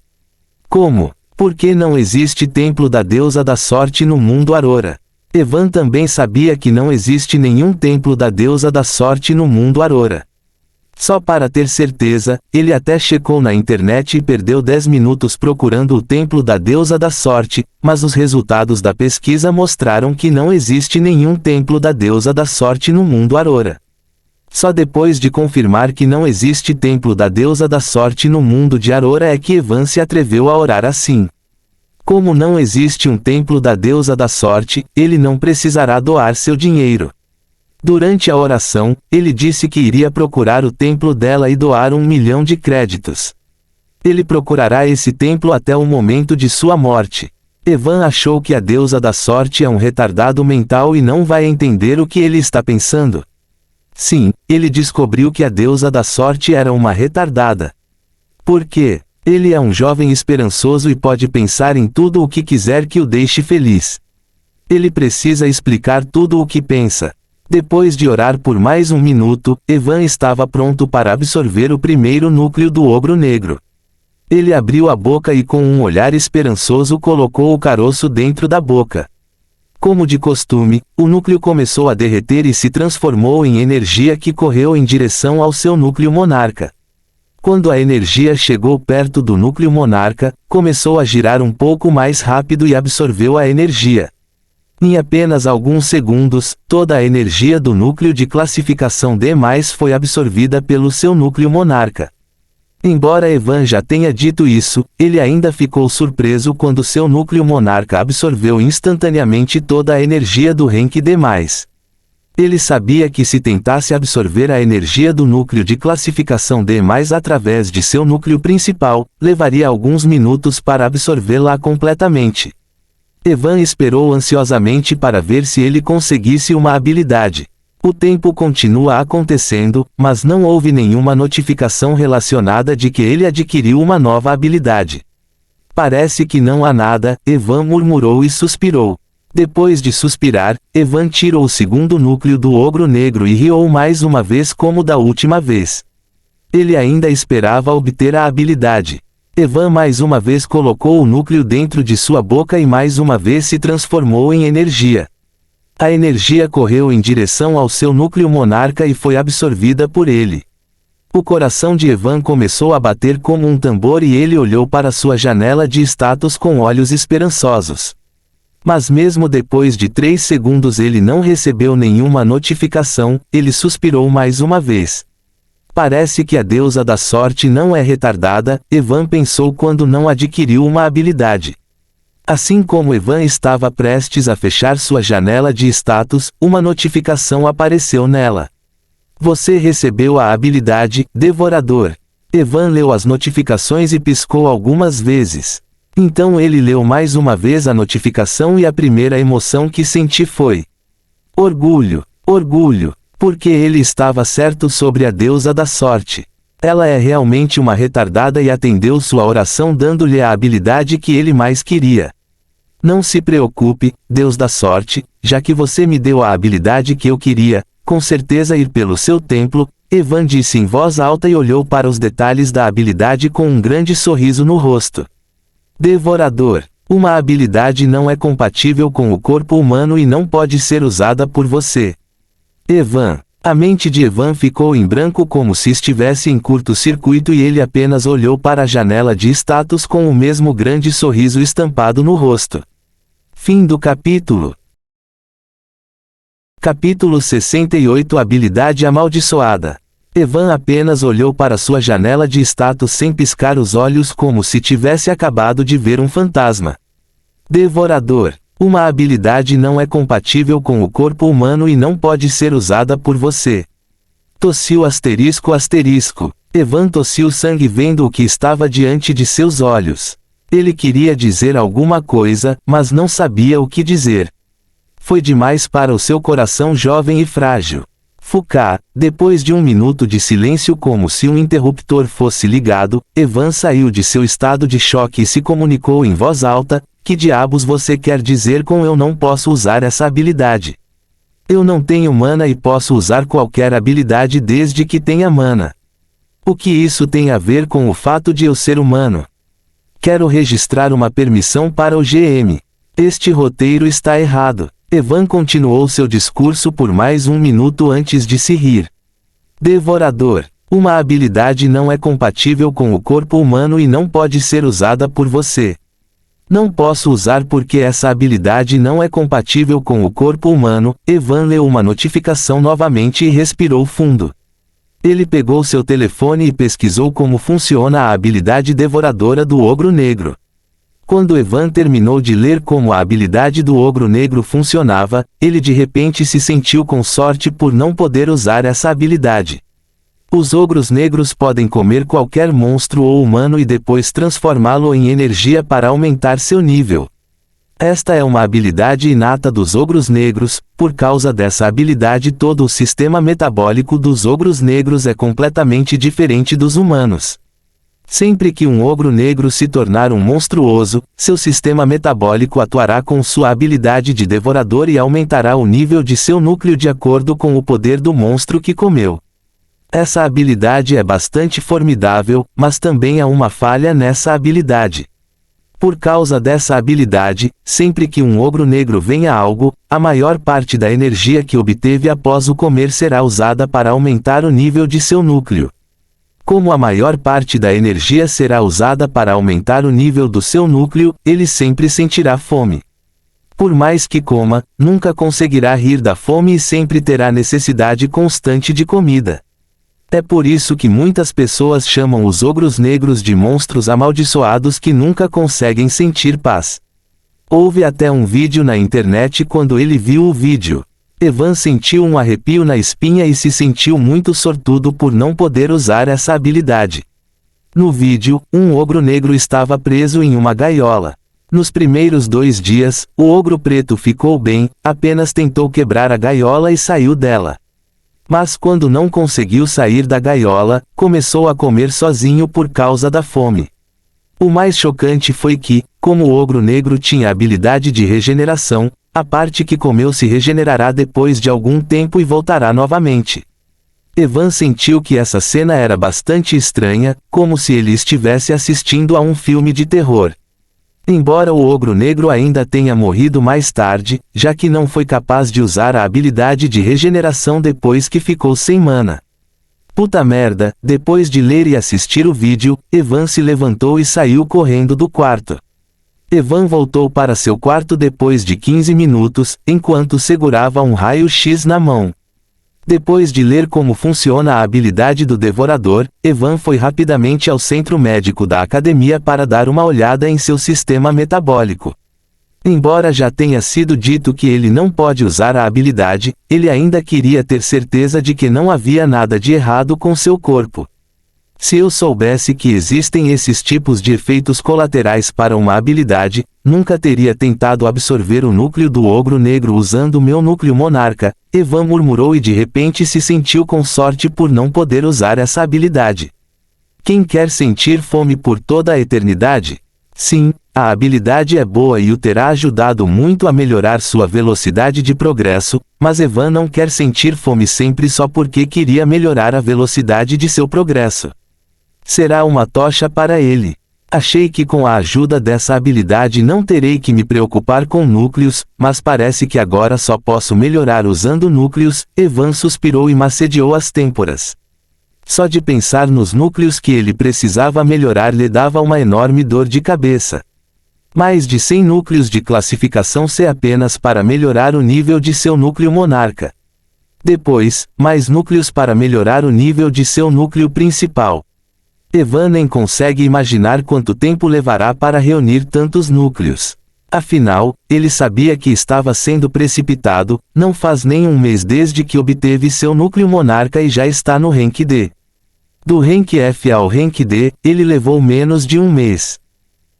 Como? Por que não existe templo da deusa da sorte no mundo Aurora? Evan também sabia que não existe nenhum templo da deusa da sorte no mundo Aurora. Só para ter certeza, ele até checou na internet e perdeu 10 minutos procurando o templo da deusa da sorte, mas os resultados da pesquisa mostraram que não existe nenhum templo da deusa da sorte no mundo Aurora. Só depois de confirmar que não existe templo da deusa da sorte no mundo de Aurora é que Evan se atreveu a orar assim. Como não existe um templo da deusa da sorte, ele não precisará doar seu dinheiro. Durante a oração, ele disse que iria procurar o templo dela e doar 1 milhão de créditos. Ele procurará esse templo até o momento de sua morte. Evan achou que a deusa da sorte é um retardado mental e não vai entender o que ele está pensando. Sim, ele descobriu que a deusa da sorte era uma retardada. Por quê? Ele é um jovem esperançoso e pode pensar em tudo o que quiser que o deixe feliz. Ele precisa explicar tudo o que pensa. Depois de orar por mais 1 minuto, Evan estava pronto para absorver o primeiro núcleo do ogro negro. Ele abriu a boca e com um olhar esperançoso colocou o caroço dentro da boca. Como de costume, o núcleo começou a derreter e se transformou em energia que correu em direção ao seu núcleo monarca. Quando a energia chegou perto do núcleo monarca, começou a girar um pouco mais rápido e absorveu a energia. Em apenas alguns segundos, toda a energia do núcleo de classificação D+ foi absorvida pelo seu núcleo monarca. Embora Evan já tenha dito isso, ele ainda ficou surpreso quando seu núcleo monarca absorveu instantaneamente toda a energia do rank D+. Ele sabia que se tentasse absorver a energia do núcleo de classificação D+, através de seu núcleo principal, levaria alguns minutos para absorvê-la completamente. Evan esperou ansiosamente para ver se ele conseguisse uma habilidade. O tempo continua acontecendo, mas não houve nenhuma notificação relacionada de que ele adquiriu uma nova habilidade. Parece que não há nada, Evan murmurou e suspirou. Depois de suspirar, Evan tirou o segundo núcleo do ogro negro e riu mais uma vez como da última vez. Ele ainda esperava obter a habilidade. Evan mais uma vez colocou o núcleo dentro de sua boca e mais uma vez se transformou em energia. A energia correu em direção ao seu núcleo monarca e foi absorvida por ele. O coração de Evan começou a bater como um tambor e ele olhou para sua janela de status com olhos esperançosos. Mas mesmo depois de 3 segundos ele não recebeu nenhuma notificação, ele suspirou mais uma vez. Parece que a deusa da sorte não é retardada, Evan pensou quando não adquiriu uma habilidade. Assim como Evan estava prestes a fechar sua janela de status, uma notificação apareceu nela. Você recebeu a habilidade Devorador. Evan leu as notificações e piscou algumas vezes. Então ele leu mais uma vez a notificação e a primeira emoção que senti foi orgulho, orgulho, porque ele estava certo sobre a deusa da sorte. Ela é realmente uma retardada e atendeu sua oração dando-lhe a habilidade que ele mais queria. Não se preocupe, Deus da sorte, já que você me deu a habilidade que eu queria, com certeza ir pelo seu templo, Evan disse em voz alta e olhou para os detalhes da habilidade com um grande sorriso no rosto. Devorador. Uma habilidade não é compatível com o corpo humano e não pode ser usada por você. Evan. A mente de Evan ficou em branco como se estivesse em curto-circuito e ele apenas olhou para a janela de status com o mesmo grande sorriso estampado no rosto. Fim do capítulo. Capítulo 68 Habilidade amaldiçoada. Evan apenas olhou para sua janela de status sem piscar os olhos como se tivesse acabado de ver um fantasma. Devorador. Uma habilidade não é compatível com o corpo humano e não pode ser usada por você. Tossiu asterisco asterisco. Evan tossiu sangue vendo o que estava diante de seus olhos. Ele queria dizer alguma coisa, mas não sabia o que dizer. Foi demais para o seu coração jovem e frágil. Fuká, depois de um minuto de silêncio como se um interruptor fosse ligado, Evan saiu de seu estado de choque e se comunicou em voz alta: que diabos você quer dizer com eu não posso usar essa habilidade? Eu não tenho mana e posso usar qualquer habilidade desde que tenha mana. O que isso tem a ver com o fato de eu ser humano? Quero registrar uma permissão para o GM. Este roteiro está errado. Evan continuou seu discurso por mais um minuto antes de se rir. Devorador. Uma habilidade não é compatível com o corpo humano e não pode ser usada por você. Não posso usar porque essa habilidade não é compatível com o corpo humano. Evan leu uma notificação novamente e respirou fundo. Ele pegou seu telefone e pesquisou como funciona a habilidade devoradora do Ogro Negro. Quando Evan terminou de ler como a habilidade do Ogro Negro funcionava, ele de repente se sentiu com sorte por não poder usar essa habilidade. Os ogros negros podem comer qualquer monstro ou humano e depois transformá-lo em energia para aumentar seu nível. Esta é uma habilidade inata dos ogros negros. Por causa dessa habilidade todo o sistema metabólico dos ogros negros é completamente diferente dos humanos. Sempre que um ogro negro se tornar um monstruoso, seu sistema metabólico atuará com sua habilidade de devorador e aumentará o nível de seu núcleo de acordo com o poder do monstro que comeu. Essa habilidade é bastante formidável, mas também há uma falha nessa habilidade. Por causa dessa habilidade, sempre que um ogro negro venha algo, a maior parte da energia que obteve após o comer será usada para aumentar o nível de seu núcleo. Como a maior parte da energia será usada para aumentar o nível do seu núcleo, ele sempre sentirá fome. Por mais que coma, nunca conseguirá rir da fome e sempre terá necessidade constante de comida. É por isso que muitas pessoas chamam os ogros negros de monstros amaldiçoados que nunca conseguem sentir paz. Houve até um vídeo na internet quando ele viu o vídeo. Evan sentiu um arrepio na espinha e se sentiu muito sortudo por não poder usar essa habilidade. No vídeo, um ogro negro estava preso em uma gaiola. Nos primeiros 2 dias, o ogro preto ficou bem, apenas tentou quebrar a gaiola e saiu dela. Mas quando não conseguiu sair da gaiola, começou a comer sozinho por causa da fome. O mais chocante foi que, como o ogro negro tinha a habilidade de regeneração, a parte que comeu se regenerará depois de algum tempo e voltará novamente. Evan sentiu que essa cena era bastante estranha, como se ele estivesse assistindo a um filme de terror. Embora o ogro negro ainda tenha morrido mais tarde, já que não foi capaz de usar a habilidade de regeneração depois que ficou sem mana. Puta merda, depois de ler e assistir o vídeo, Evan se levantou e saiu correndo do quarto. Evan voltou para seu quarto depois de 15 minutos, enquanto segurava um raio-x na mão. Depois de ler como funciona a habilidade do Devorador, Evan foi rapidamente ao centro médico da academia para dar uma olhada em seu sistema metabólico. Embora já tenha sido dito que ele não pode usar a habilidade, ele ainda queria ter certeza de que não havia nada de errado com seu corpo. Se eu soubesse que existem esses tipos de efeitos colaterais para uma habilidade, nunca teria tentado absorver o núcleo do ogro negro usando meu núcleo monarca, Evan murmurou e de repente se sentiu com sorte por não poder usar essa habilidade. Quem quer sentir fome por toda a eternidade? Sim, a habilidade é boa e o terá ajudado muito a melhorar sua velocidade de progresso, mas Evan não quer sentir fome sempre só porque queria melhorar a velocidade de seu progresso. Será uma tocha para ele. Achei que com a ajuda dessa habilidade não terei que me preocupar com núcleos, mas parece que agora só posso melhorar usando núcleos, Evan suspirou e massageou as têmporas. Só de pensar nos núcleos que ele precisava melhorar lhe dava uma enorme dor de cabeça. Mais de 100 núcleos de classificação C apenas para melhorar o nível de seu núcleo monarca. Depois, mais núcleos para melhorar o nível de seu núcleo principal. Evan nem consegue imaginar quanto tempo levará para reunir tantos núcleos. Afinal, ele sabia que estava sendo precipitado, não faz nem um mês desde que obteve seu núcleo monarca e já está no rank D. Do rank F ao rank D, ele levou menos de um mês.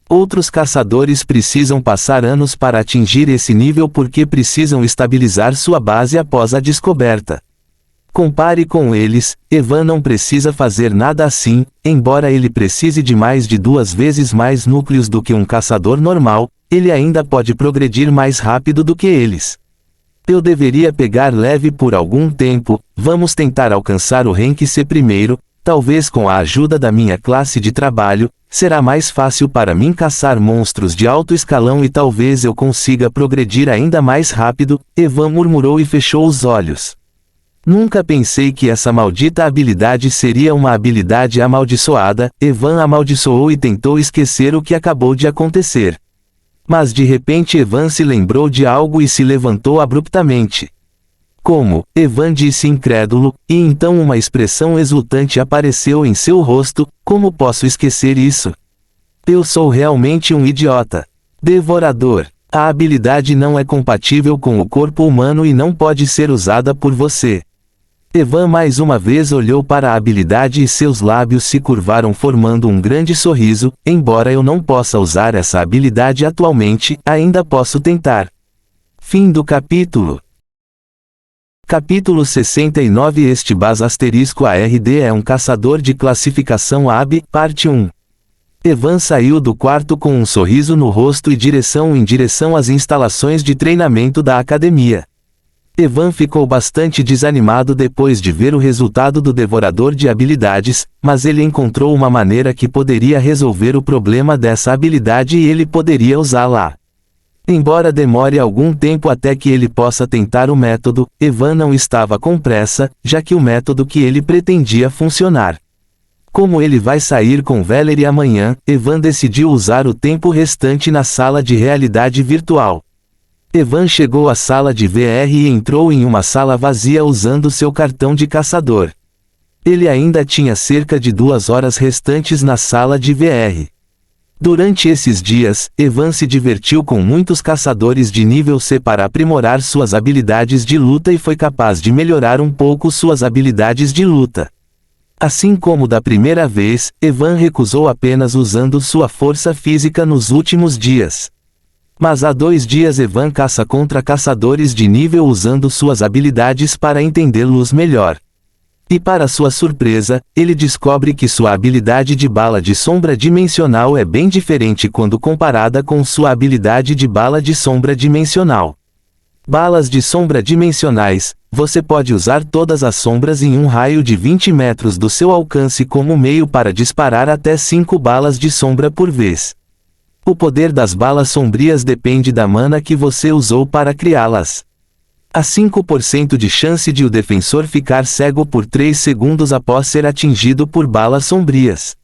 Outros caçadores precisam passar anos para atingir esse nível porque precisam estabilizar sua base após a descoberta. Compare com eles, Evan não precisa fazer nada assim, embora ele precise de mais de 2 vezes mais núcleos do que um caçador normal, ele ainda pode progredir mais rápido do que eles. Eu deveria pegar leve por algum tempo, vamos tentar alcançar o rank C primeiro, talvez com a ajuda da minha classe de trabalho, será mais fácil para mim caçar monstros de alto escalão e talvez eu consiga progredir ainda mais rápido, Evan murmurou e fechou os olhos. Nunca pensei que essa maldita habilidade seria uma habilidade amaldiçoada, Evan amaldiçoou e tentou esquecer o que acabou de acontecer. Mas de repente Evan se lembrou de algo e se levantou abruptamente. Como? Evan disse incrédulo, e então uma expressão exultante apareceu em seu rosto, como posso esquecer isso? Eu sou realmente um idiota. Devorador. A habilidade não é compatível com o corpo humano e não pode ser usada por você. Evan mais uma vez olhou para a habilidade e seus lábios se curvaram formando um grande sorriso, embora eu não possa usar essa habilidade atualmente, ainda posso tentar. Fim do capítulo. Capítulo 69 Este *ARD é um caçador de classificação AB, parte 1. Evan saiu do quarto com um sorriso no rosto e em direção às instalações de treinamento da academia. Evan ficou bastante desanimado depois de ver o resultado do devorador de habilidades, mas ele encontrou uma maneira que poderia resolver o problema dessa habilidade e ele poderia usá-la. Embora demore algum tempo até que ele possa tentar o método, Evan não estava com pressa, já que o método que ele pretendia funcionar. Como ele vai sair com Valerie amanhã, Evan decidiu usar o tempo restante na sala de realidade virtual. Evan chegou à sala de VR e entrou em uma sala vazia usando seu cartão de caçador. Ele ainda tinha cerca de 2 horas restantes na sala de VR. Durante esses dias, Evan se divertiu com muitos caçadores de nível C para aprimorar suas habilidades de luta e foi capaz de melhorar um pouco suas habilidades de luta. Assim como da primeira vez, Evan recusou apenas usando sua força física nos últimos dias. Mas há 2 dias Evan caça contra caçadores de nível usando suas habilidades para entendê-los melhor. E para sua surpresa, ele descobre que sua habilidade de bala de sombra dimensional é bem diferente quando comparada com sua habilidade de bala de sombra dimensional. Balas de sombra dimensionais, você pode usar todas as sombras em um raio de 20 metros do seu alcance como meio para disparar até 5 balas de sombra por vez. O poder das balas sombrias depende da mana que você usou para criá-las. Há 5% de chance de o defensor ficar cego por 3 segundos após ser atingido por balas sombrias.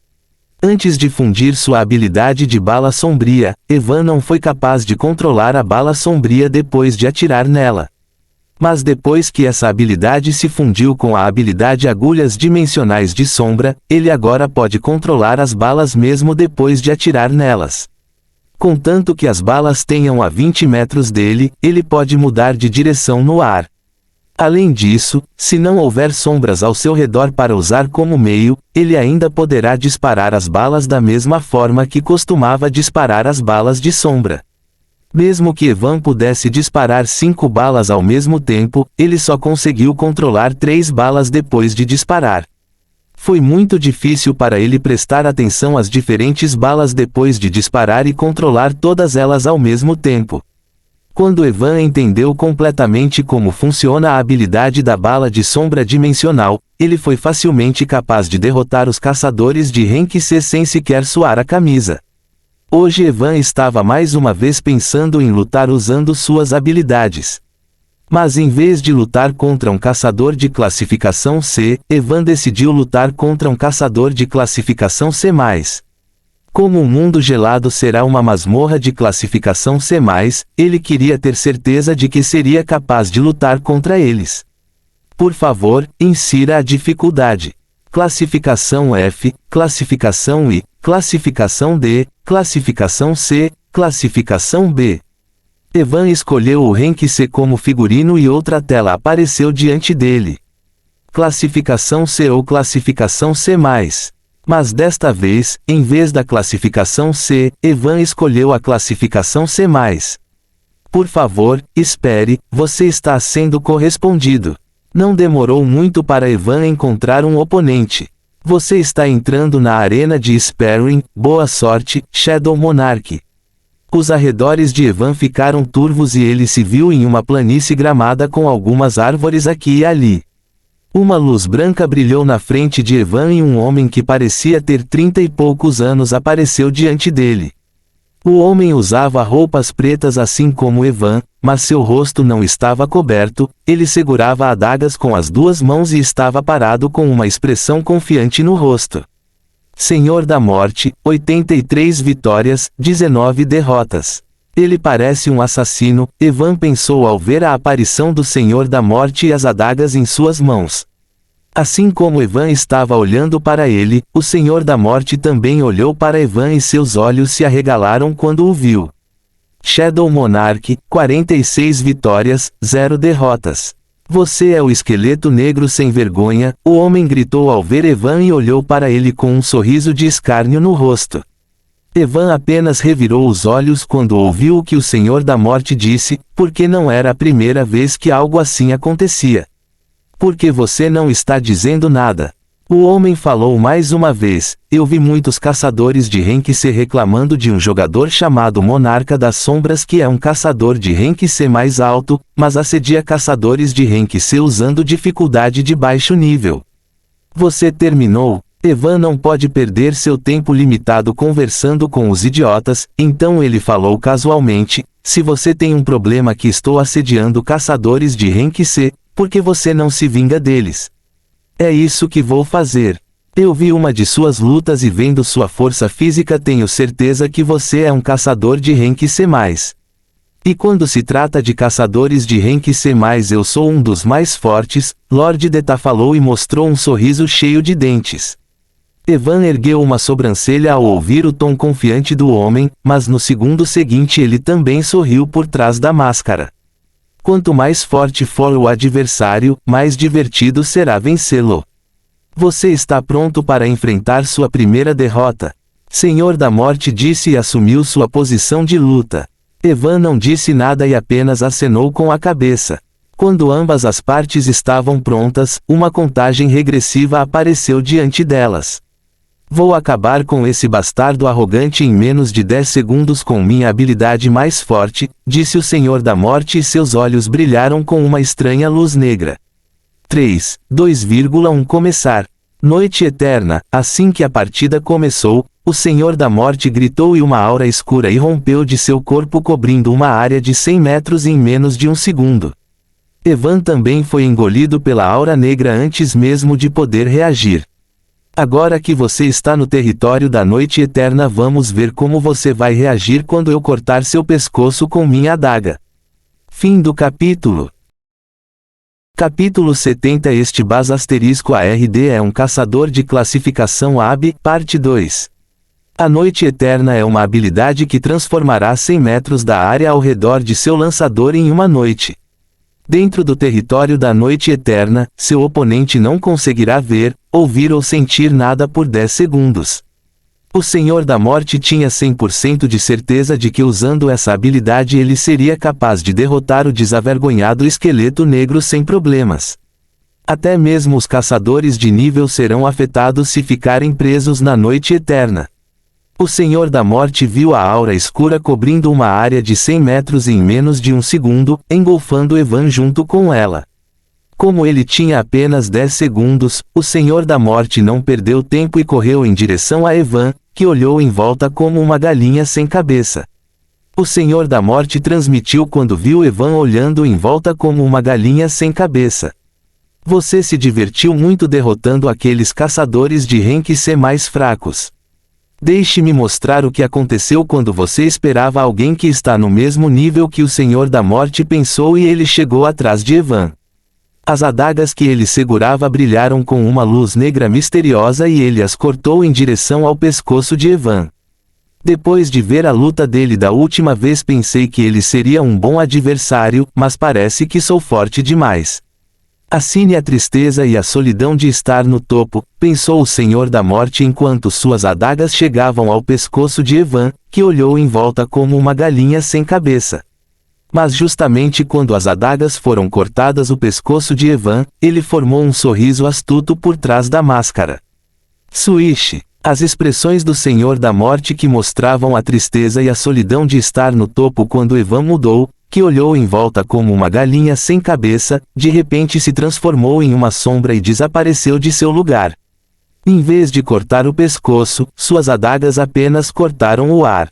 Antes de fundir sua habilidade de bala sombria, Evan não foi capaz de controlar a bala sombria depois de atirar nela. Mas depois que essa habilidade se fundiu com a habilidade agulhas dimensionais de sombra, ele agora pode controlar as balas mesmo depois de atirar nelas. Contanto que as balas tenham a 20 metros dele, ele pode mudar de direção no ar. Além disso, se não houver sombras ao seu redor para usar como meio, ele ainda poderá disparar as balas da mesma forma que costumava disparar as balas de sombra. Mesmo que Evan pudesse disparar 5 balas ao mesmo tempo, ele só conseguiu controlar 3 balas depois de disparar. Foi muito difícil para ele prestar atenção às diferentes balas depois de disparar e controlar todas elas ao mesmo tempo. Quando Evan entendeu completamente como funciona a habilidade da bala de sombra dimensional, ele foi facilmente capaz de derrotar os caçadores de Rank C sem sequer suar a camisa. Hoje Evan estava mais uma vez pensando em lutar usando suas habilidades. Mas em vez de lutar contra um caçador de classificação C, Evan decidiu lutar contra um caçador de classificação C+. Como o mundo gelado será uma masmorra de classificação C+, ele queria ter certeza de que seria capaz de lutar contra eles. Por favor, insira a dificuldade. Classificação F, classificação I, classificação D, classificação C, classificação B. Evan escolheu o Rank C como figurino e outra tela apareceu diante dele. Classificação C ou classificação C+. Mas desta vez, em vez da classificação C, Evan escolheu a classificação C+. Por favor, espere, você está sendo correspondido. Não demorou muito para Evan encontrar um oponente. Você está entrando na arena de Sparring, boa sorte, Shadow Monarch. Os arredores de Evan ficaram turvos e ele se viu em uma planície gramada com algumas árvores aqui e ali. Uma luz branca brilhou na frente de Evan e um homem que parecia ter 30 e poucos anos apareceu diante dele. O homem usava roupas pretas assim como Evan, mas seu rosto não estava coberto, ele segurava adagas com as 2 mãos e estava parado com uma expressão confiante no rosto. Senhor da Morte, 83 vitórias, 19 derrotas. Ele parece um assassino, Evan pensou ao ver a aparição do Senhor da Morte e as adagas em suas mãos. Assim como Evan estava olhando para ele, o Senhor da Morte também olhou para Evan e seus olhos se arregalaram quando o viu. Shadow Monarch, 46 vitórias, 0 derrotas. Você é o esqueleto negro sem vergonha, o homem gritou ao ver Evan e olhou para ele com um sorriso de escárnio no rosto. Evan apenas revirou os olhos quando ouviu o que o Senhor da Morte disse, porque não era a primeira vez que algo assim acontecia. Por que você não está dizendo nada? O homem falou mais uma vez, eu vi muitos caçadores de Rank C reclamando de um jogador chamado Monarca das Sombras que é um caçador de Rank C mais alto, mas assedia caçadores de Rank C usando dificuldade de baixo nível. Você terminou? Evan não pode perder seu tempo limitado conversando com os idiotas, então ele falou casualmente, se você tem um problema que estou assediando caçadores de Rank C, por que você não se vinga deles? É isso que vou fazer. Eu vi uma de suas lutas e vendo sua força física tenho certeza que você é um caçador de Rank C+. E quando se trata de caçadores de Rank C+, eu sou um dos mais fortes, Lord Deta falou e mostrou um sorriso cheio de dentes. Evan ergueu uma sobrancelha ao ouvir o tom confiante do homem, mas no segundo seguinte ele também sorriu por trás da máscara. Quanto mais forte for o adversário, mais divertido será vencê-lo. Você está pronto para enfrentar sua primeira derrota? Senhor da Morte disse e assumiu sua posição de luta. Evan não disse nada e apenas acenou com a cabeça. Quando ambas as partes estavam prontas, uma contagem regressiva apareceu diante delas. Vou acabar com esse bastardo arrogante em menos de 10 segundos com minha habilidade mais forte, disse o Senhor da Morte e seus olhos brilharam com uma estranha luz negra. 3, 2,1 Começar. Noite eterna. Assim que a partida começou, o Senhor da Morte gritou e uma aura escura irrompeu de seu corpo cobrindo uma área de 100 metros em menos de um segundo. Evan também foi engolido pela aura negra antes mesmo de poder reagir. Agora que você está no território da noite eterna, vamos ver como você vai reagir quando eu cortar seu pescoço com minha adaga. Fim do capítulo. Capítulo 70. Este *ARD é um caçador de classificação AB, parte 2. A noite eterna é uma habilidade que transformará 100 metros da área ao redor de seu lançador em uma noite. Dentro do território da noite eterna, seu oponente não conseguirá ver, ouvir ou sentir nada por 10 segundos. O Senhor da Morte tinha 100% de certeza de que usando essa habilidade ele seria capaz de derrotar o desavergonhado esqueleto negro sem problemas. Até mesmo os caçadores de nível serão afetados se ficarem presos na noite eterna. O Senhor da Morte viu a aura escura cobrindo uma área de 100 metros em menos de um segundo, engolfando Evan junto com ela. Como ele tinha apenas 10 segundos, o Senhor da Morte não perdeu tempo e correu em direção a Evan, que olhou em volta como uma galinha sem cabeça. O Senhor da Morte transmitiu quando viu Evan olhando em volta como uma galinha sem cabeça. Você se divertiu muito derrotando aqueles caçadores de rank C mais fracos. Deixe-me mostrar o que aconteceu quando você esperava alguém que está no mesmo nível que o Senhor da Morte pensou e ele chegou atrás de Evan. As adagas que ele segurava brilharam com uma luz negra misteriosa e ele as cortou em direção ao pescoço de Evan. Depois de ver a luta dele da última vez pensei que ele seria um bom adversário, mas parece que sou forte demais. Assine a tristeza e a solidão de estar no topo, pensou o Senhor da Morte enquanto suas adagas chegavam ao pescoço de Evan, que olhou em volta como uma galinha sem cabeça. Mas justamente quando as adagas foram cortadas o pescoço de Evan, ele formou um sorriso astuto por trás da máscara. Swish! As expressões do Senhor da Morte que mostravam a tristeza e a solidão de estar no topo quando Evan mudou, que olhou em volta como uma galinha sem cabeça, de repente se transformou em uma sombra e desapareceu de seu lugar. Em vez de cortar o pescoço, suas adagas apenas cortaram o ar.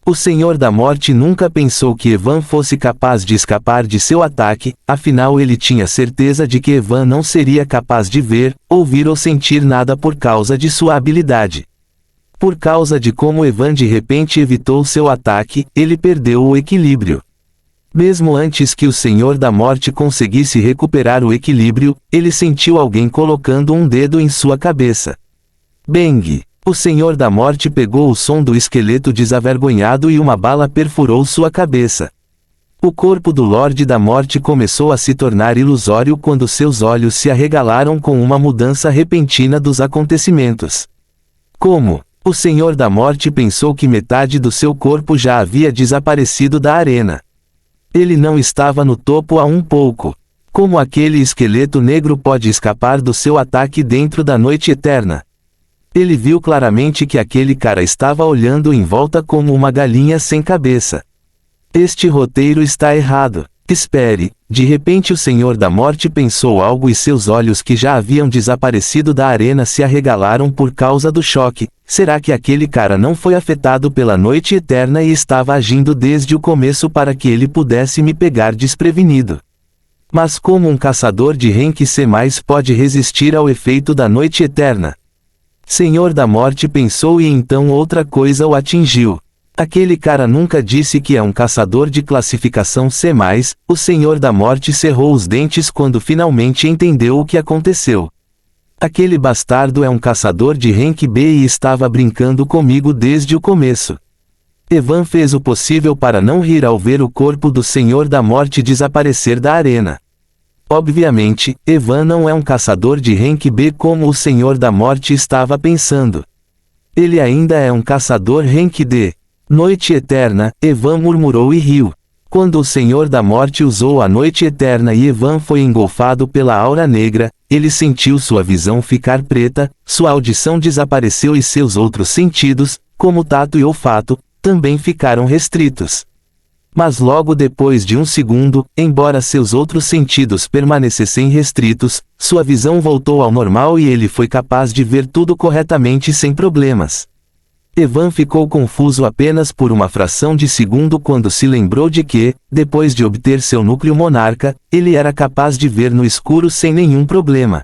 O Senhor da Morte nunca pensou que Evan fosse capaz de escapar de seu ataque, afinal ele tinha certeza de que Evan não seria capaz de ver, ouvir ou sentir nada por causa de sua habilidade. Por causa de como Evan de repente evitou seu ataque, ele perdeu o equilíbrio. Mesmo antes que o Senhor da Morte conseguisse recuperar o equilíbrio, ele sentiu alguém colocando um dedo em sua cabeça. Bang! O Senhor da Morte pegou o som do esqueleto desavergonhado e uma bala perfurou sua cabeça. O corpo do Lorde da Morte começou a se tornar ilusório quando seus olhos se arregalaram com uma mudança repentina dos acontecimentos. Como? O Senhor da Morte pensou que metade do seu corpo já havia desaparecido da arena. Ele não estava no topo há um pouco. Como aquele esqueleto negro pode escapar do seu ataque dentro da noite eterna? Ele viu claramente que aquele cara estava olhando em volta como uma galinha sem cabeça. Este roteiro está errado. Espere, de repente o Senhor da Morte pensou algo e seus olhos que já haviam desaparecido da arena se arregalaram por causa do choque. Será que aquele cara não foi afetado pela noite eterna e estava agindo desde o começo para que ele pudesse me pegar desprevenido? Mas como um caçador de rank C+ pode resistir ao efeito da noite eterna? Senhor da Morte pensou e então outra coisa o atingiu. Aquele cara nunca disse que é um caçador de classificação C+, o Senhor da Morte cerrou os dentes quando finalmente entendeu o que aconteceu. Aquele bastardo é um caçador de rank B e estava brincando comigo desde o começo. Evan fez o possível para não rir ao ver o corpo do Senhor da Morte desaparecer da arena. Obviamente, Evan não é um caçador de rank B como o Senhor da Morte estava pensando. Ele ainda é um caçador rank D. Noite eterna, Evan murmurou e riu. Quando o Senhor da Morte usou a noite eterna e Evan foi engolfado pela aura negra, ele sentiu sua visão ficar preta, sua audição desapareceu e seus outros sentidos, como tato e olfato, também ficaram restritos. Mas logo depois de um segundo, embora seus outros sentidos permanecessem restritos, sua visão voltou ao normal e ele foi capaz de ver tudo corretamente sem problemas. Evan ficou confuso apenas por uma fração de segundo quando se lembrou de que, depois de obter seu núcleo monarca, ele era capaz de ver no escuro sem nenhum problema.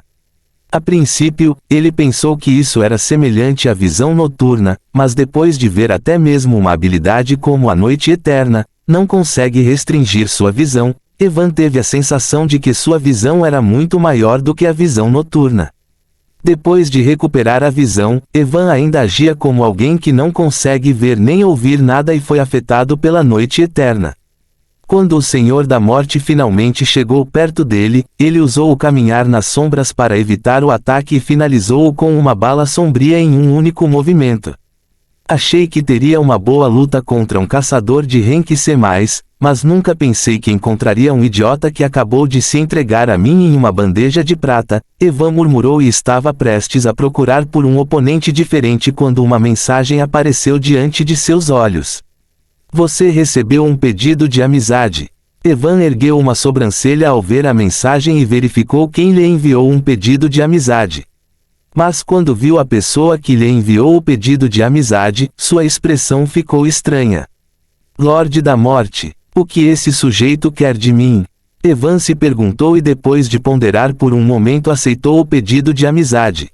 A princípio, ele pensou que isso era semelhante à visão noturna, mas depois de ver até mesmo uma habilidade como a noite eterna, não consegue restringir sua visão, Evan teve a sensação de que sua visão era muito maior do que a visão noturna. Depois de recuperar a visão, Evan ainda agia como alguém que não consegue ver nem ouvir nada e foi afetado pela noite eterna. Quando o Senhor da Morte finalmente chegou perto dele, ele usou o caminhar nas sombras para evitar o ataque e finalizou-o com uma bala sombria em um único movimento. Achei que teria uma boa luta contra um caçador de rank C+, mas nunca pensei que encontraria um idiota que acabou de se entregar a mim em uma bandeja de prata. Evan murmurou e estava prestes a procurar por um oponente diferente quando uma mensagem apareceu diante de seus olhos. Você recebeu um pedido de amizade. Evan ergueu uma sobrancelha ao ver a mensagem e verificou quem lhe enviou um pedido de amizade. Mas quando viu a pessoa que lhe enviou o pedido de amizade, sua expressão ficou estranha. Lorde da Morte, o que esse sujeito quer de mim? Evan se perguntou e depois de ponderar por um momento aceitou o pedido de amizade.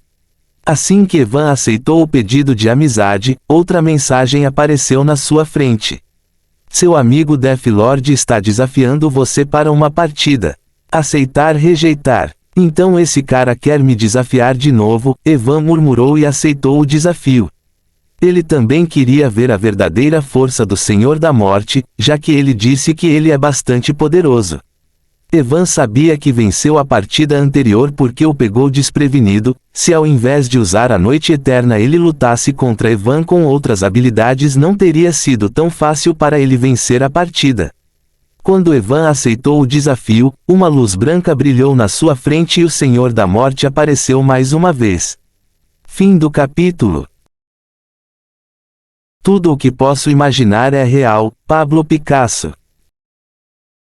Assim que Evan aceitou o pedido de amizade, outra mensagem apareceu na sua frente. Seu amigo Death Lord está desafiando você para uma partida. Aceitar, rejeitar. Então esse cara quer me desafiar de novo, Evan murmurou e aceitou o desafio. Ele também queria ver a verdadeira força do Senhor da Morte, já que ele disse que ele é bastante poderoso. Evan sabia que venceu a partida anterior porque o pegou desprevenido. Se ao invés de usar a Noite Eterna ele lutasse contra Evan com outras habilidades, não teria sido tão fácil para ele vencer a partida. Quando Evan aceitou o desafio, uma luz branca brilhou na sua frente e o Senhor da Morte apareceu mais uma vez. Fim do capítulo. Tudo o que posso imaginar é real, Pablo Picasso.